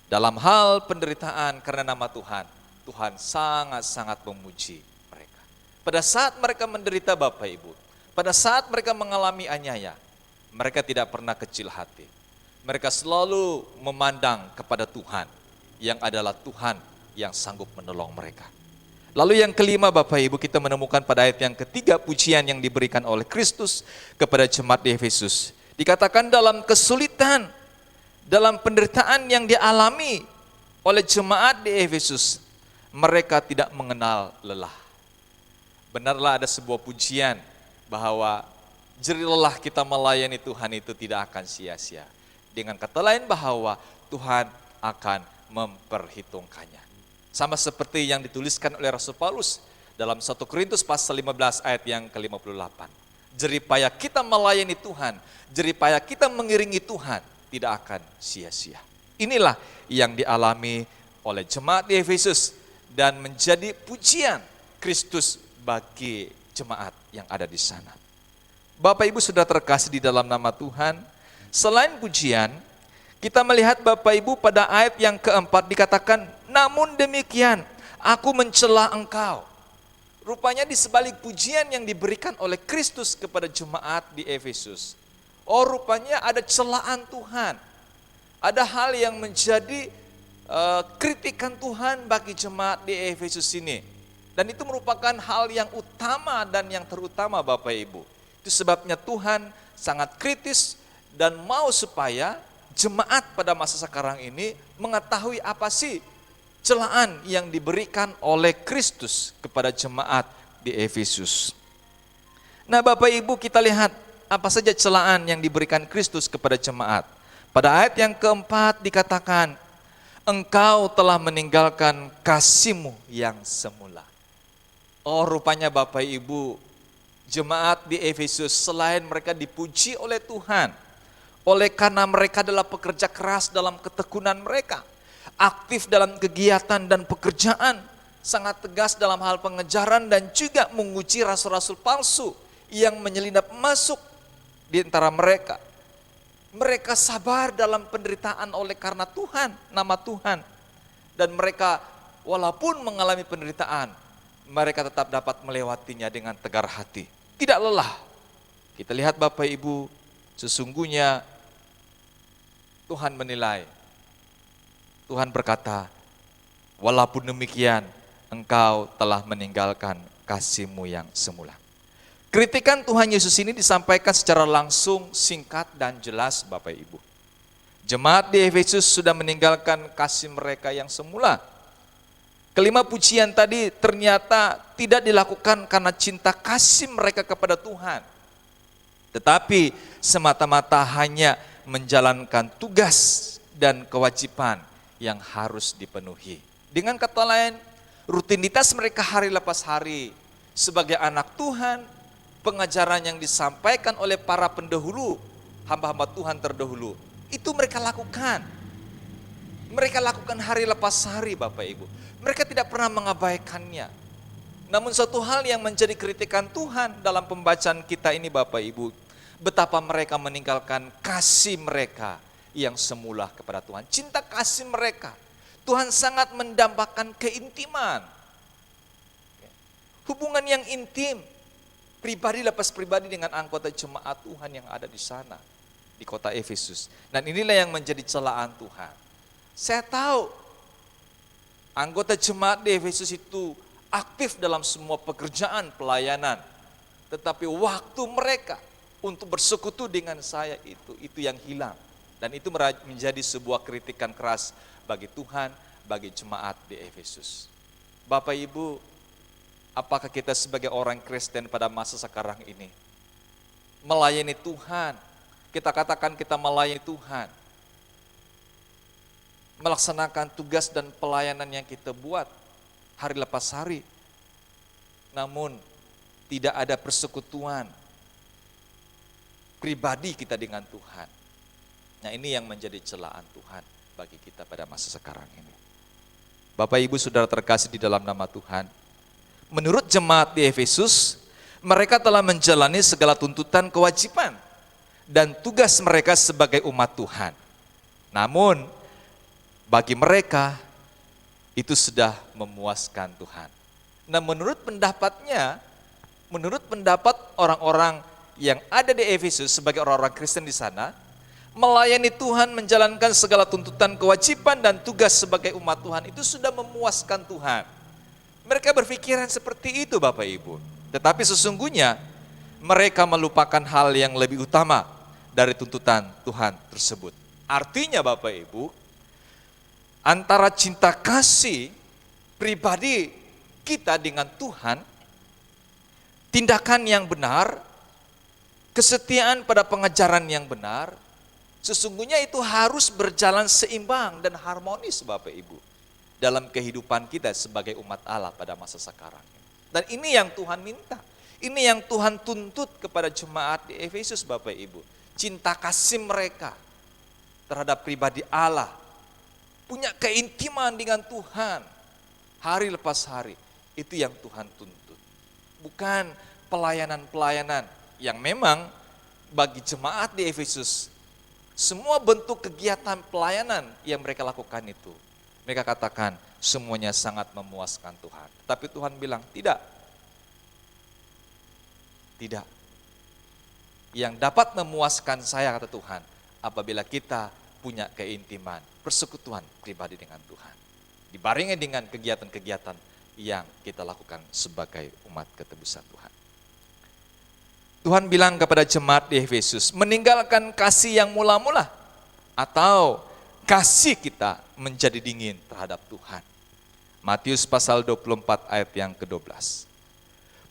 dalam hal penderitaan karena nama Tuhan, Tuhan sangat-sangat memuji mereka. Pada saat mereka menderita Bapak Ibu, pada saat mereka mengalami aniaya, mereka tidak pernah kecil hati. Mereka selalu memandang kepada Tuhan. yang adalah Tuhan yang sanggup menolong mereka. Lalu yang kelima Bapak Ibu, kita menemukan pada ayat yang ketiga pujian yang diberikan oleh Kristus kepada jemaat di Efesus. Dikatakan dalam kesulitan, dalam penderitaan yang dialami oleh jemaat di Efesus, mereka tidak mengenal lelah. Benarlah ada sebuah pujian bahwa jerih lelah kita melayani Tuhan itu tidak akan sia-sia. Dengan kata lain bahwa Tuhan akan memperhitungkannya. Sama seperti yang dituliskan oleh Rasul Paulus dalam 1 Korintus pasal 15 ayat yang ke-58. Jerih payah kita melayani Tuhan, jerih payah kita mengiringi Tuhan tidak akan sia-sia. Inilah yang dialami oleh jemaat di Efesus dan menjadi pujian Kristus bagi jemaat yang ada di sana. Bapak Ibu sudah terkasih di dalam nama Tuhan, selain pujian, kita melihat Bapak Ibu pada ayat yang keempat dikatakan, namun demikian aku mencela engkau. Rupanya di sebalik pujian yang diberikan oleh Kristus kepada jemaat di Efesus, rupanya ada celaan Tuhan. Ada hal yang menjadi kritikan Tuhan bagi jemaat di Efesus ini. Dan itu merupakan hal yang utama dan yang terutama Bapak Ibu. Itu sebabnya Tuhan sangat kritis dan mau supaya jemaat pada masa sekarang ini mengetahui apa sih celaan yang diberikan oleh Kristus kepada jemaat di Efesus. Nah Bapak Ibu, kita lihat apa saja celaan yang diberikan Kristus kepada jemaat. Pada ayat yang keempat dikatakan, engkau telah meninggalkan kasih-Mu yang semula. Rupanya Bapak Ibu, jemaat di Efesus selain mereka dipuji oleh Tuhan, oleh karena mereka adalah pekerja keras dalam ketekunan mereka, aktif dalam kegiatan dan pekerjaan, sangat tegas dalam hal pengejaran dan juga menguji rasul-rasul palsu yang menyelinap masuk di antara mereka. Mereka sabar dalam penderitaan oleh karena Tuhan, nama Tuhan. Dan mereka walaupun mengalami penderitaan, mereka tetap dapat melewatinya dengan tegar hati. Tidak lelah. Kita lihat Bapak Ibu, sesungguhnya Tuhan menilai. Tuhan berkata, walaupun demikian engkau telah meninggalkan kasih-Mu yang semula. Kritikan Tuhan Yesus ini disampaikan secara langsung, singkat dan jelas Bapak Ibu. Jemaat di Efesus sudah meninggalkan kasih mereka yang semula. Kelima pujian tadi ternyata tidak dilakukan karena cinta kasih mereka kepada Tuhan. Tetapi semata-mata hanya menjalankan tugas dan kewajiban yang harus dipenuhi. Dengan kata lain, rutinitas mereka hari lepas hari sebagai anak Tuhan, pengajaran yang disampaikan oleh para pendahulu, hamba-hamba Tuhan terdahulu, itu mereka lakukan. Mereka lakukan hari lepas hari Bapak Ibu. Mereka tidak pernah mengabaikannya. Namun satu hal yang menjadi kritikan Tuhan dalam pembacaan kita ini Bapak Ibu, betapa mereka meninggalkan kasih mereka yang semula kepada Tuhan. Cinta kasih mereka. Tuhan sangat mendambakan keintiman. Hubungan yang intim, pribadi lepas pribadi dengan anggota jemaat Tuhan yang ada di sana, di kota Efesus. Dan inilah yang menjadi celaan Tuhan. Saya tahu anggota jemaat di Efesus itu aktif dalam semua pekerjaan pelayanan. Tetapi waktu mereka untuk bersekutu dengan saya itu yang hilang. Dan itu menjadi sebuah kritikan keras bagi Tuhan, bagi jemaat di Efesus. Bapak Ibu, apakah kita sebagai orang Kristen pada masa sekarang ini melayani Tuhan? Kita katakan kita melayani Tuhan, melaksanakan tugas dan pelayanan yang kita buat hari lepas hari, namun tidak ada persekutuan pribadi kita dengan Tuhan. Nah ini yang menjadi celaan Tuhan bagi kita pada masa sekarang ini. Bapak Ibu Saudara terkasih di dalam nama Tuhan, menurut jemaat di Efesus, mereka telah menjalani segala tuntutan kewajiban dan tugas mereka sebagai umat Tuhan. Namun bagi mereka itu sudah memuaskan Tuhan. Nah menurut pendapat orang-orang yang ada di Efesus sebagai orang-orang Kristen di sana, melayani Tuhan, menjalankan segala tuntutan, kewajiban, dan tugas sebagai umat Tuhan itu sudah memuaskan Tuhan. Mereka berpikiran seperti itu Bapak Ibu. Tetapi sesungguhnya mereka melupakan hal yang lebih utama dari tuntutan Tuhan tersebut. Artinya Bapak Ibu, antara cinta kasih pribadi kita dengan Tuhan, tindakan yang benar, kesetiaan pada pengajaran yang benar, sesungguhnya itu harus berjalan seimbang dan harmonis Bapak Ibu dalam kehidupan kita sebagai umat Allah pada masa sekarang. Dan ini yang Tuhan minta, ini yang Tuhan tuntut kepada jemaat di Efesus Bapak Ibu. Cinta kasih mereka terhadap pribadi Allah, punya keintiman dengan Tuhan hari lepas hari, itu yang Tuhan tuntut. Bukan pelayanan-pelayanan yang memang bagi jemaat di Efesus, semua bentuk kegiatan pelayanan yang mereka lakukan itu, mereka katakan semuanya sangat memuaskan Tuhan. Tapi Tuhan bilang tidak. Tidak. Yang dapat memuaskan saya, kata Tuhan, apabila kita punya keintiman, persekutuan pribadi dengan Tuhan. Dibarengi dengan kegiatan-kegiatan yang kita lakukan sebagai umat ketebusan Tuhan. Tuhan bilang kepada jemaat di Efesus, meninggalkan kasih yang mula-mula atau kasih kita menjadi dingin terhadap Tuhan. Matius pasal 24 ayat yang ke-12.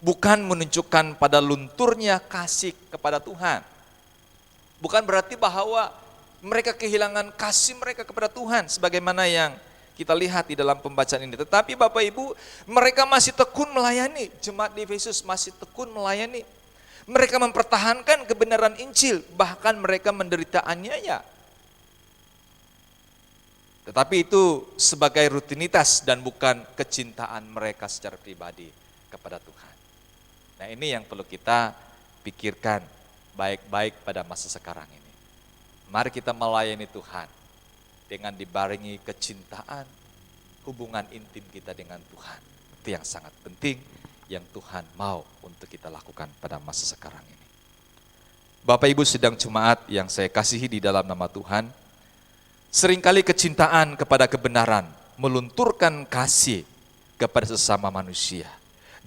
Bukan menunjukkan pada lunturnya kasih kepada Tuhan. Bukan berarti bahwa mereka kehilangan kasih mereka kepada Tuhan sebagaimana yang kita lihat di dalam pembacaan ini. Tetapi Bapak Ibu, mereka masih tekun melayani. Jemaat di Efesus masih tekun melayani. Mereka mempertahankan kebenaran Injil, bahkan mereka menderita aniaya. Tetapi itu sebagai rutinitas dan bukan kecintaan mereka secara pribadi kepada Tuhan. Nah, ini yang perlu kita pikirkan baik-baik pada masa sekarang ini. Mari kita melayani Tuhan dengan dibarengi kecintaan, hubungan intim kita dengan Tuhan. Itu yang sangat penting yang Tuhan mau untuk kita lakukan pada masa sekarang ini. Bapak Ibu sidang jemaat yang saya kasihi di dalam nama Tuhan, seringkali kecintaan kepada kebenaran melunturkan kasih kepada sesama manusia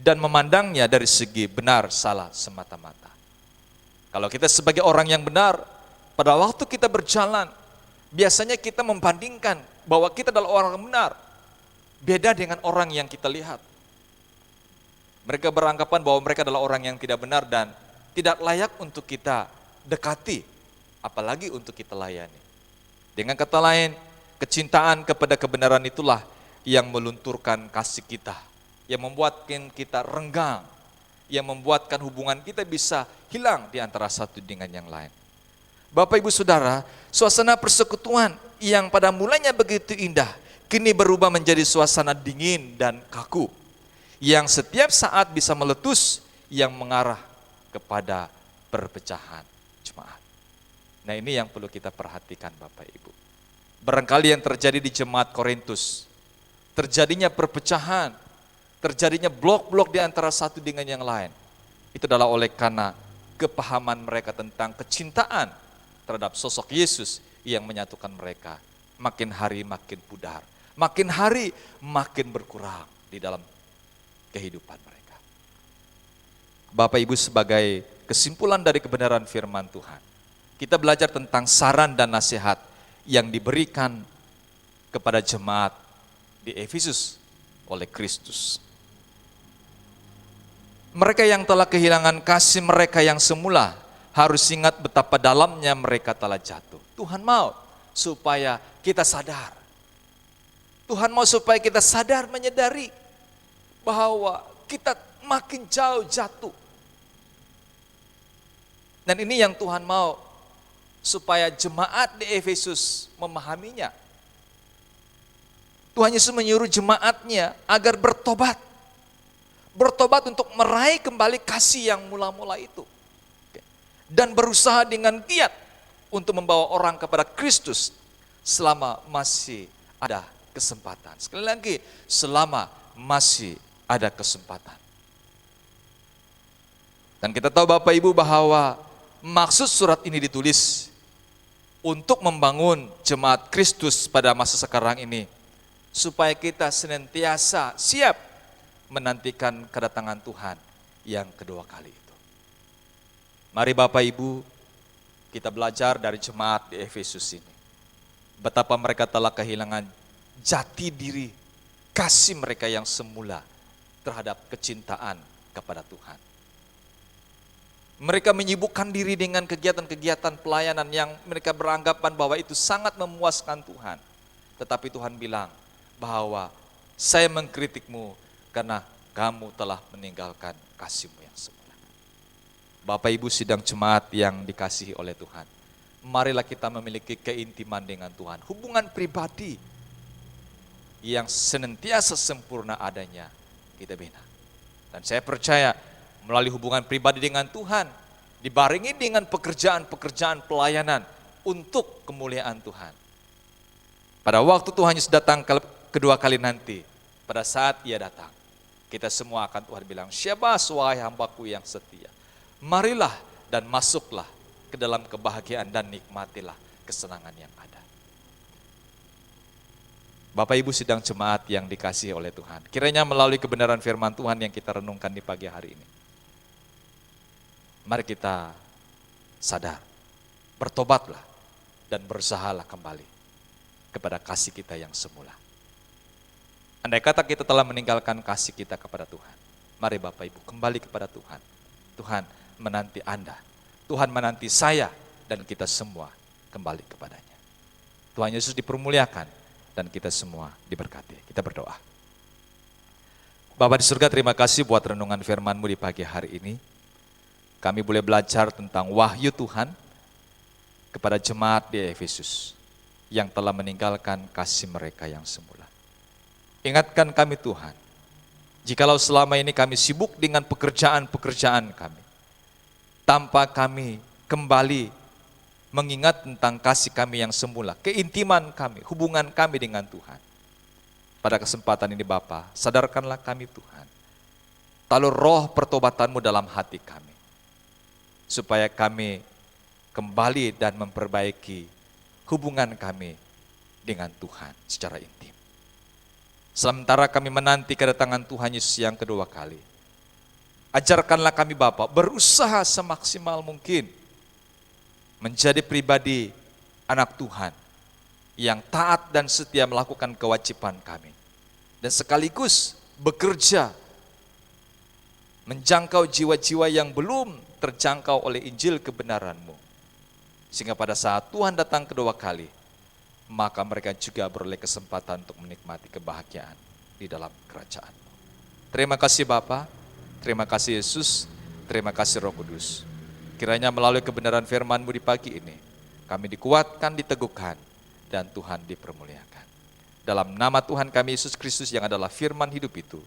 dan memandangnya dari segi benar salah semata-mata. Kalau kita sebagai orang yang benar, pada waktu kita berjalan, biasanya kita membandingkan bahwa kita adalah orang yang benar, beda dengan orang yang kita lihat. Mereka beranggapan bahwa mereka adalah orang yang tidak benar dan tidak layak untuk kita dekati, apalagi untuk kita layani. Dengan kata lain, kecintaan kepada kebenaran itulah yang melunturkan kasih kita, yang membuatkan kita renggang, yang membuatkan hubungan kita bisa hilang di antara satu dengan yang lain. Bapak Ibu Saudara, suasana persekutuan yang pada mulanya begitu indah, kini berubah menjadi suasana dingin dan kaku, yang setiap saat bisa meletus, yang mengarah kepada perpecahan jemaat. Nah, ini yang perlu kita perhatikan Bapak Ibu. Barangkali yang terjadi di jemaat Korintus, terjadinya perpecahan, terjadinya blok-blok di antara satu dengan yang lain, itu adalah oleh karena kepahaman mereka tentang kecintaan terhadap sosok Yesus yang menyatukan mereka. Makin hari makin pudar, makin hari makin berkurang di dalam kehidupan mereka. Bapak Ibu, sebagai kesimpulan dari kebenaran firman Tuhan, kita belajar tentang saran dan nasihat yang diberikan kepada jemaat di Efesus oleh Kristus. Mereka yang telah kehilangan kasih mereka yang semula harus ingat betapa dalamnya mereka telah jatuh. Tuhan mau supaya kita sadar. Tuhan mau supaya kita sadar, menyadari bahwa kita makin jauh jatuh. Dan ini yang Tuhan mau supaya jemaat di Efesus memahaminya. Tuhan Yesus menyuruh jemaatnya agar bertobat. Bertobat untuk meraih kembali kasih yang mula-mula itu. Dan berusaha dengan giat untuk membawa orang kepada Kristus selama masih ada kesempatan. Sekali lagi, selama masih ada kesempatan. Dan kita tahu Bapak Ibu bahwa maksud surat ini ditulis untuk membangun jemaat Kristus pada masa sekarang ini, supaya kita senantiasa siap menantikan kedatangan Tuhan yang kedua kali itu. Mari Bapak Ibu, kita belajar dari jemaat di Efesus ini. Betapa mereka telah kehilangan jati diri, kasih mereka yang semula terhadap kecintaan kepada Tuhan. Mereka menyibukkan diri dengan kegiatan-kegiatan pelayanan yang mereka beranggapan bahwa itu sangat memuaskan Tuhan. Tetapi Tuhan bilang bahwa saya mengkritikmu karena kamu telah meninggalkan kasihmu yang semula. Bapak Ibu sidang jemaat yang dikasihi oleh Tuhan, marilah kita memiliki keintiman dengan Tuhan, hubungan pribadi yang senantiasa sempurna adanya kita bina. Dan saya percaya melalui hubungan pribadi dengan Tuhan, dibarengi dengan pekerjaan-pekerjaan pelayanan untuk kemuliaan Tuhan. Pada waktu Tuhan Yesus datang kedua kali nanti, pada saat Ia datang, kita semua akan Tuhan bilang, "Syabas wahai hambaku yang setia, marilah dan masuklah ke dalam kebahagiaan dan nikmatilah kesenangan yang ada." Bapak Ibu sidang jemaat yang dikasihi oleh Tuhan, kiranya melalui kebenaran firman Tuhan yang kita renungkan di pagi hari ini, mari kita sadar, bertobatlah dan berusahalah kembali kepada kasih kita yang semula. Andai kata kita telah meninggalkan kasih kita kepada Tuhan, mari Bapak Ibu kembali kepada Tuhan. Tuhan menanti Anda, Tuhan menanti saya dan kita semua kembali kepadanya. Tuhan Yesus dipermuliakan dan kita semua diberkati. Kita berdoa. Bapa di surga, terima kasih buat renungan firman-Mu di pagi hari ini. Kami boleh belajar tentang wahyu Tuhan kepada jemaat di Efesus yang telah meninggalkan kasih mereka yang semula. Ingatkan kami Tuhan, jikalau selama ini kami sibuk dengan pekerjaan-pekerjaan kami, tanpa kami kembali mengingat tentang kasih kami yang semula, keintiman kami, hubungan kami dengan Tuhan. Pada kesempatan ini Bapa, sadarkanlah kami Tuhan, taruh roh pertobatan-Mu dalam hati kami, supaya kami kembali dan memperbaiki hubungan kami dengan Tuhan secara intim. Sementara kami menanti kedatangan Tuhan Yesus yang kedua kali, ajarkanlah kami Bapa berusaha semaksimal mungkin menjadi pribadi anak Tuhan yang taat dan setia melakukan kewajiban kami, dan sekaligus bekerja menjangkau jiwa-jiwa yang belum terjangkau oleh Injil kebenaran-Mu, sehingga pada saat Tuhan datang kedua kali, maka mereka juga beroleh kesempatan untuk menikmati kebahagiaan di dalam kerajaan-Mu. Terima kasih Bapa, terima kasih Yesus, terima kasih Roh Kudus. Kiranya melalui kebenaran firman-Mu di pagi ini, kami dikuatkan, diteguhkan, dan Tuhan dipermuliakan. Dalam nama Tuhan kami Yesus Kristus yang adalah firman hidup itu,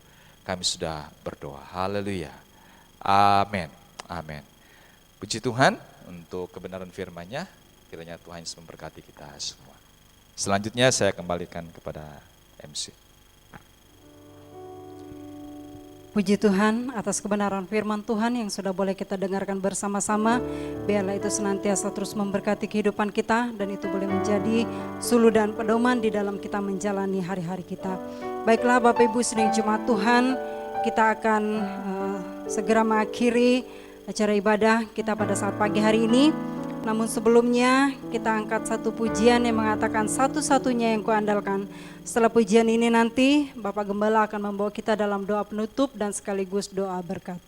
kami sudah berdoa. Haleluya. Amin. Amin. Puji Tuhan untuk kebenaran firman-Nya. Kiranya Tuhan Yesus memberkati kita semua. Selanjutnya saya kembalikan kepada MC. Puji Tuhan atas kebenaran firman Tuhan yang sudah boleh kita dengarkan bersama-sama. Biarlah itu senantiasa terus memberkati kehidupan kita, dan itu boleh menjadi suluh dan pedoman di dalam kita menjalani hari-hari kita. Baiklah Bapak Ibu sidang jemaat Tuhan, kita akan segera mengakhiri acara ibadah kita pada saat pagi hari ini. Namun sebelumnya kita angkat satu pujian yang mengatakan satu-satunya yang kuandalkan. Setelah pujian ini nanti Bapak Gembala akan membawa kita dalam doa penutup dan sekaligus doa berkat.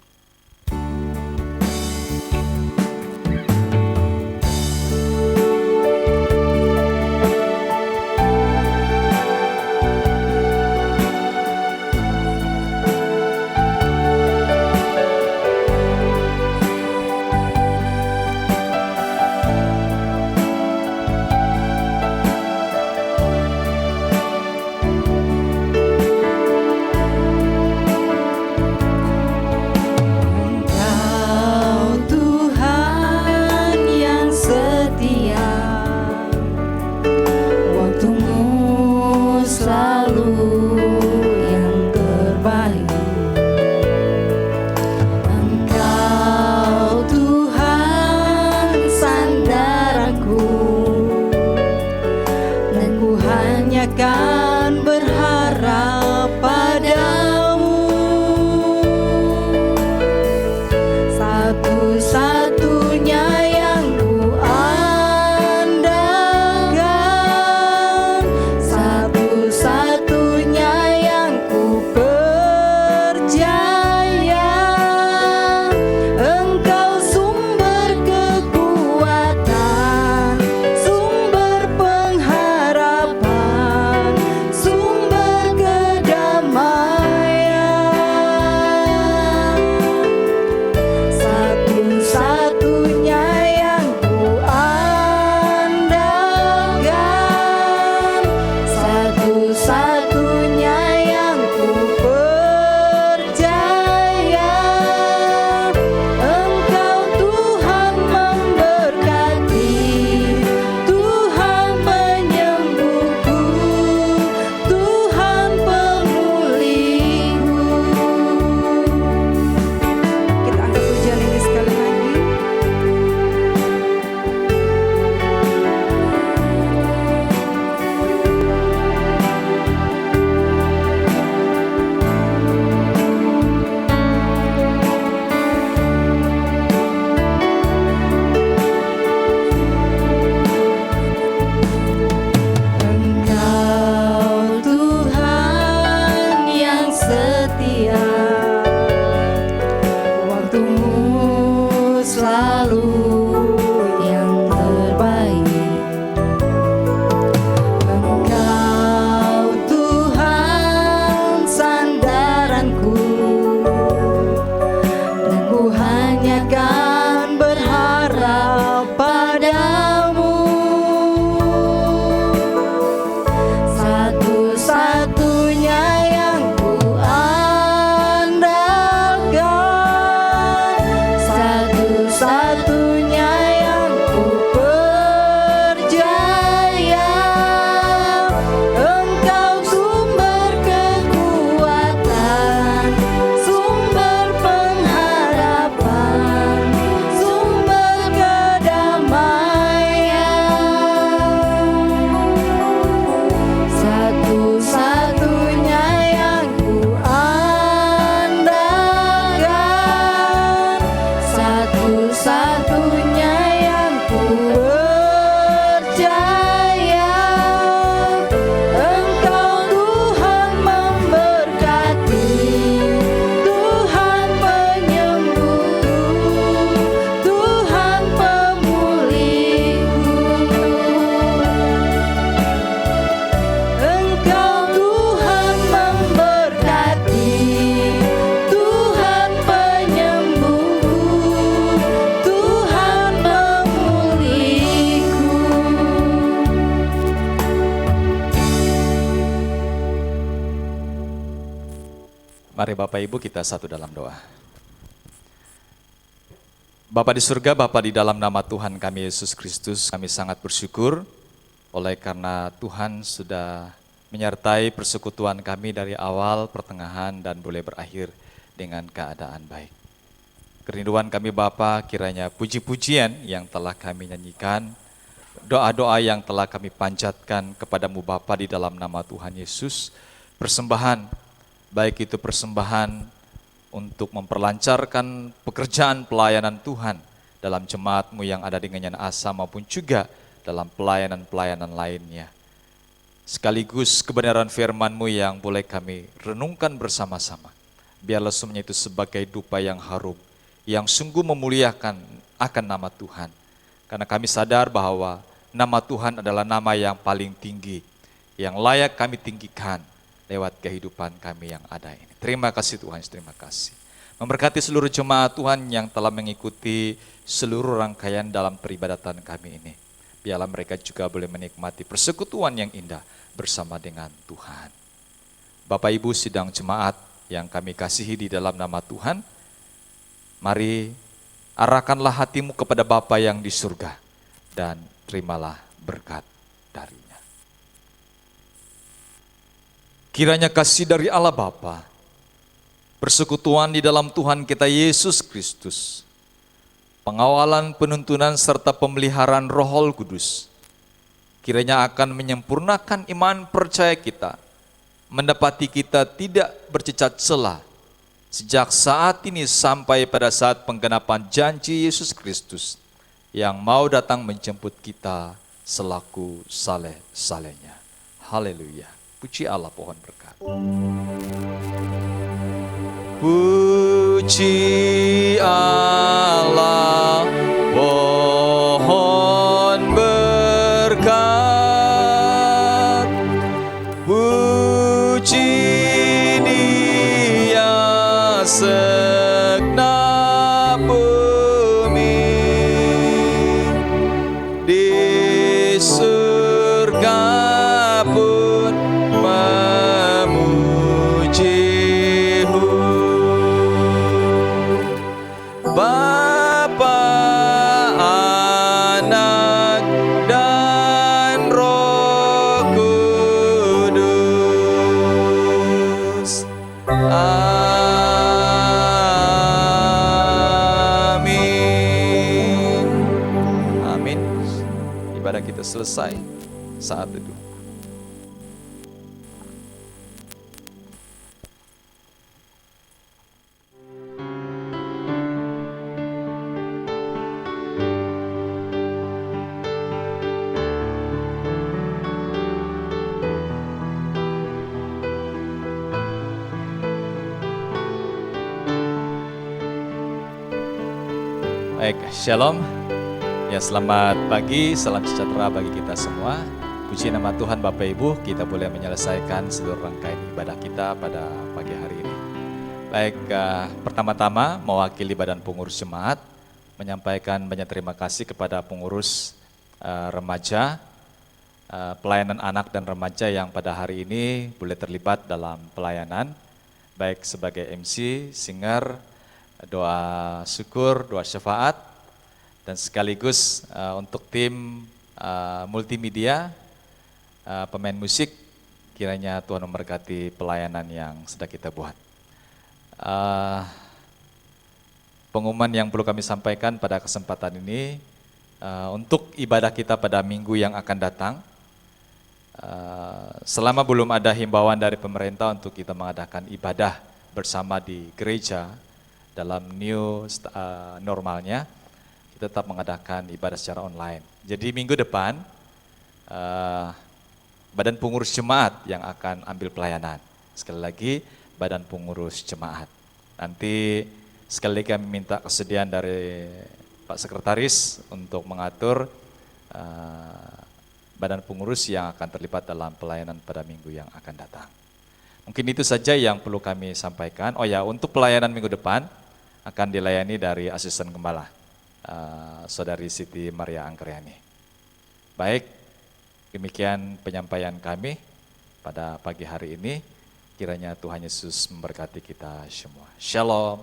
kan berharap padamu. Satu-satunya yang ku andalkan, satu-satunya yang ku percaya. Engkau sumber kekuatan, sumber pengharapan, sumber kedamaian. Satu-satunya yang ku andalkan, satu-satunya yang ku percaya. Engkau Tuhan memberkati, Tuhan penyembuhku, Tuhan pemulihku. Kita angkat pujian ini sekali lagi. Engkau Tuhan yang setia, waktumu selalu yang terbaik. Engkau Tuhan sandaranku, dan ku hanya kan berharap padamu. Satu-satunya yang ku andalkan, satu-satunya yang ku percaya. Engkau sumber kekuatan, sumber pengharapan, sumber kedamaian. Satu-satunya yang ku andalkan, satu-satunya yang ku percaya. Engkau Tuhan memberkati, Tuhan penyembuhku, Tuhan pemulihku. Engkau Tuhan memberkati, Tuhan penyembuhku, Tuhan pemulihku. Mari Bapak Ibu kita satu dalam doa. Bapa di surga, Bapa di dalam nama Tuhan kami Yesus Kristus, kami sangat bersyukur oleh karena Tuhan sudah menyertai persekutuan kami dari awal, pertengahan, dan boleh berakhir dengan keadaan baik. Kerinduan kami Bapa, kiranya puji-pujian yang telah kami nyanyikan, doa-doa yang telah kami panjatkan kepadamu Bapa di dalam nama Tuhan Yesus, persembahan, baik itu persembahan untuk memperlancarkan pekerjaan pelayanan Tuhan dalam jemaat-Mu yang ada di Ngenyan Asa maupun juga dalam pelayanan-pelayanan lainnya. Sekaligus kebenaran firman-Mu yang boleh kami renungkan bersama-sama. Biarlah semuanya itu sebagai dupa yang harum, yang sungguh memuliakan akan nama Tuhan. Karena kami sadar bahwa nama Tuhan adalah nama yang paling tinggi, yang layak kami tinggikan lewat kehidupan kami yang ada ini. Terima kasih Tuhan, terima kasih. Memberkati seluruh jemaat Tuhan yang telah mengikuti seluruh rangkaian dalam peribadatan kami ini. Biarlah mereka juga boleh menikmati persekutuan yang indah bersama dengan Tuhan. Bapak Ibu sidang jemaat yang kami kasihi di dalam nama Tuhan, mari arahkanlah hatimu kepada Bapa yang di surga dan terimalah berkat darinya. Kiranya kasih dari Allah Bapa, persekutuan di dalam Tuhan kita Yesus Kristus, pengawalan, penuntunan, serta pemeliharaan Roh Kudus kiranya akan menyempurnakan iman percaya kita, mendapati kita tidak bercacat celah sejak saat ini sampai pada saat penggenapan janji Yesus Kristus yang mau datang menjemput kita selaku saleh-salehnya. Haleluya. Puji Allah, pohon berkat. Puji Allah, pohon berkat. Puji Dia segenap bumi, di surga pun memuji-Hu. Bapa, Anak, dan Roh Kudus. Amin. Amin. Ibadah kita selesai. Saat itu. Baik, shalom. Ya, selamat pagi, salam sejahtera bagi kita semua. Puji nama Tuhan Bapak Ibu, kita boleh menyelesaikan seluruh rangkaian ibadah kita pada pagi hari ini. Baik, pertama-tama mewakili Badan Pengurus Jemaat, menyampaikan banyak terima kasih kepada pengurus remaja, pelayanan anak dan remaja yang pada hari ini boleh terlibat dalam pelayanan, baik sebagai MC, singer, doa syukur, doa syafaat, dan sekaligus untuk tim multimedia, pemain musik, kiranya Tuhan memberkati pelayanan yang sedang kita buat. Pengumuman yang perlu kami sampaikan pada kesempatan ini, untuk ibadah kita pada minggu yang akan datang, selama belum ada himbauan dari pemerintah untuk kita mengadakan ibadah bersama di gereja, dalam new normalnya, kita tetap mengadakan ibadah secara online. Jadi minggu depan, Badan Pengurus Jemaat yang akan ambil pelayanan. Sekali lagi, Badan Pengurus Jemaat. Nanti sekali lagi kami minta kesediaan dari Pak Sekretaris untuk mengatur Badan Pengurus yang akan terlibat dalam pelayanan pada minggu yang akan datang. Mungkin itu saja yang perlu kami sampaikan. Oh ya, untuk pelayanan minggu depan, akan dilayani dari asisten gembala, Saudari Siti Maria Angkriani. Baik, demikian penyampaian kami pada pagi hari ini. Kiranya Tuhan Yesus memberkati kita semua. Shalom.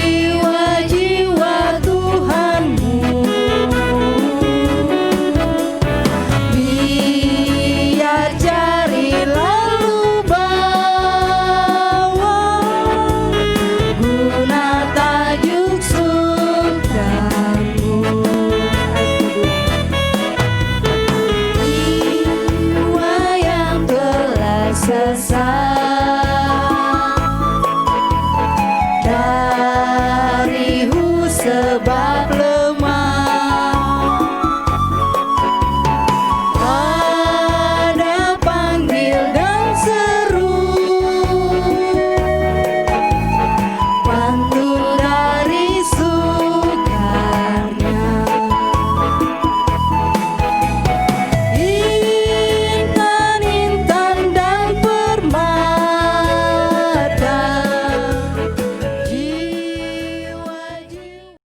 Jiwa-jiwa Tuhanmu, biar cari lalu bawa guna tajuk surgamu. Jiwa yang telah sesat dari sebab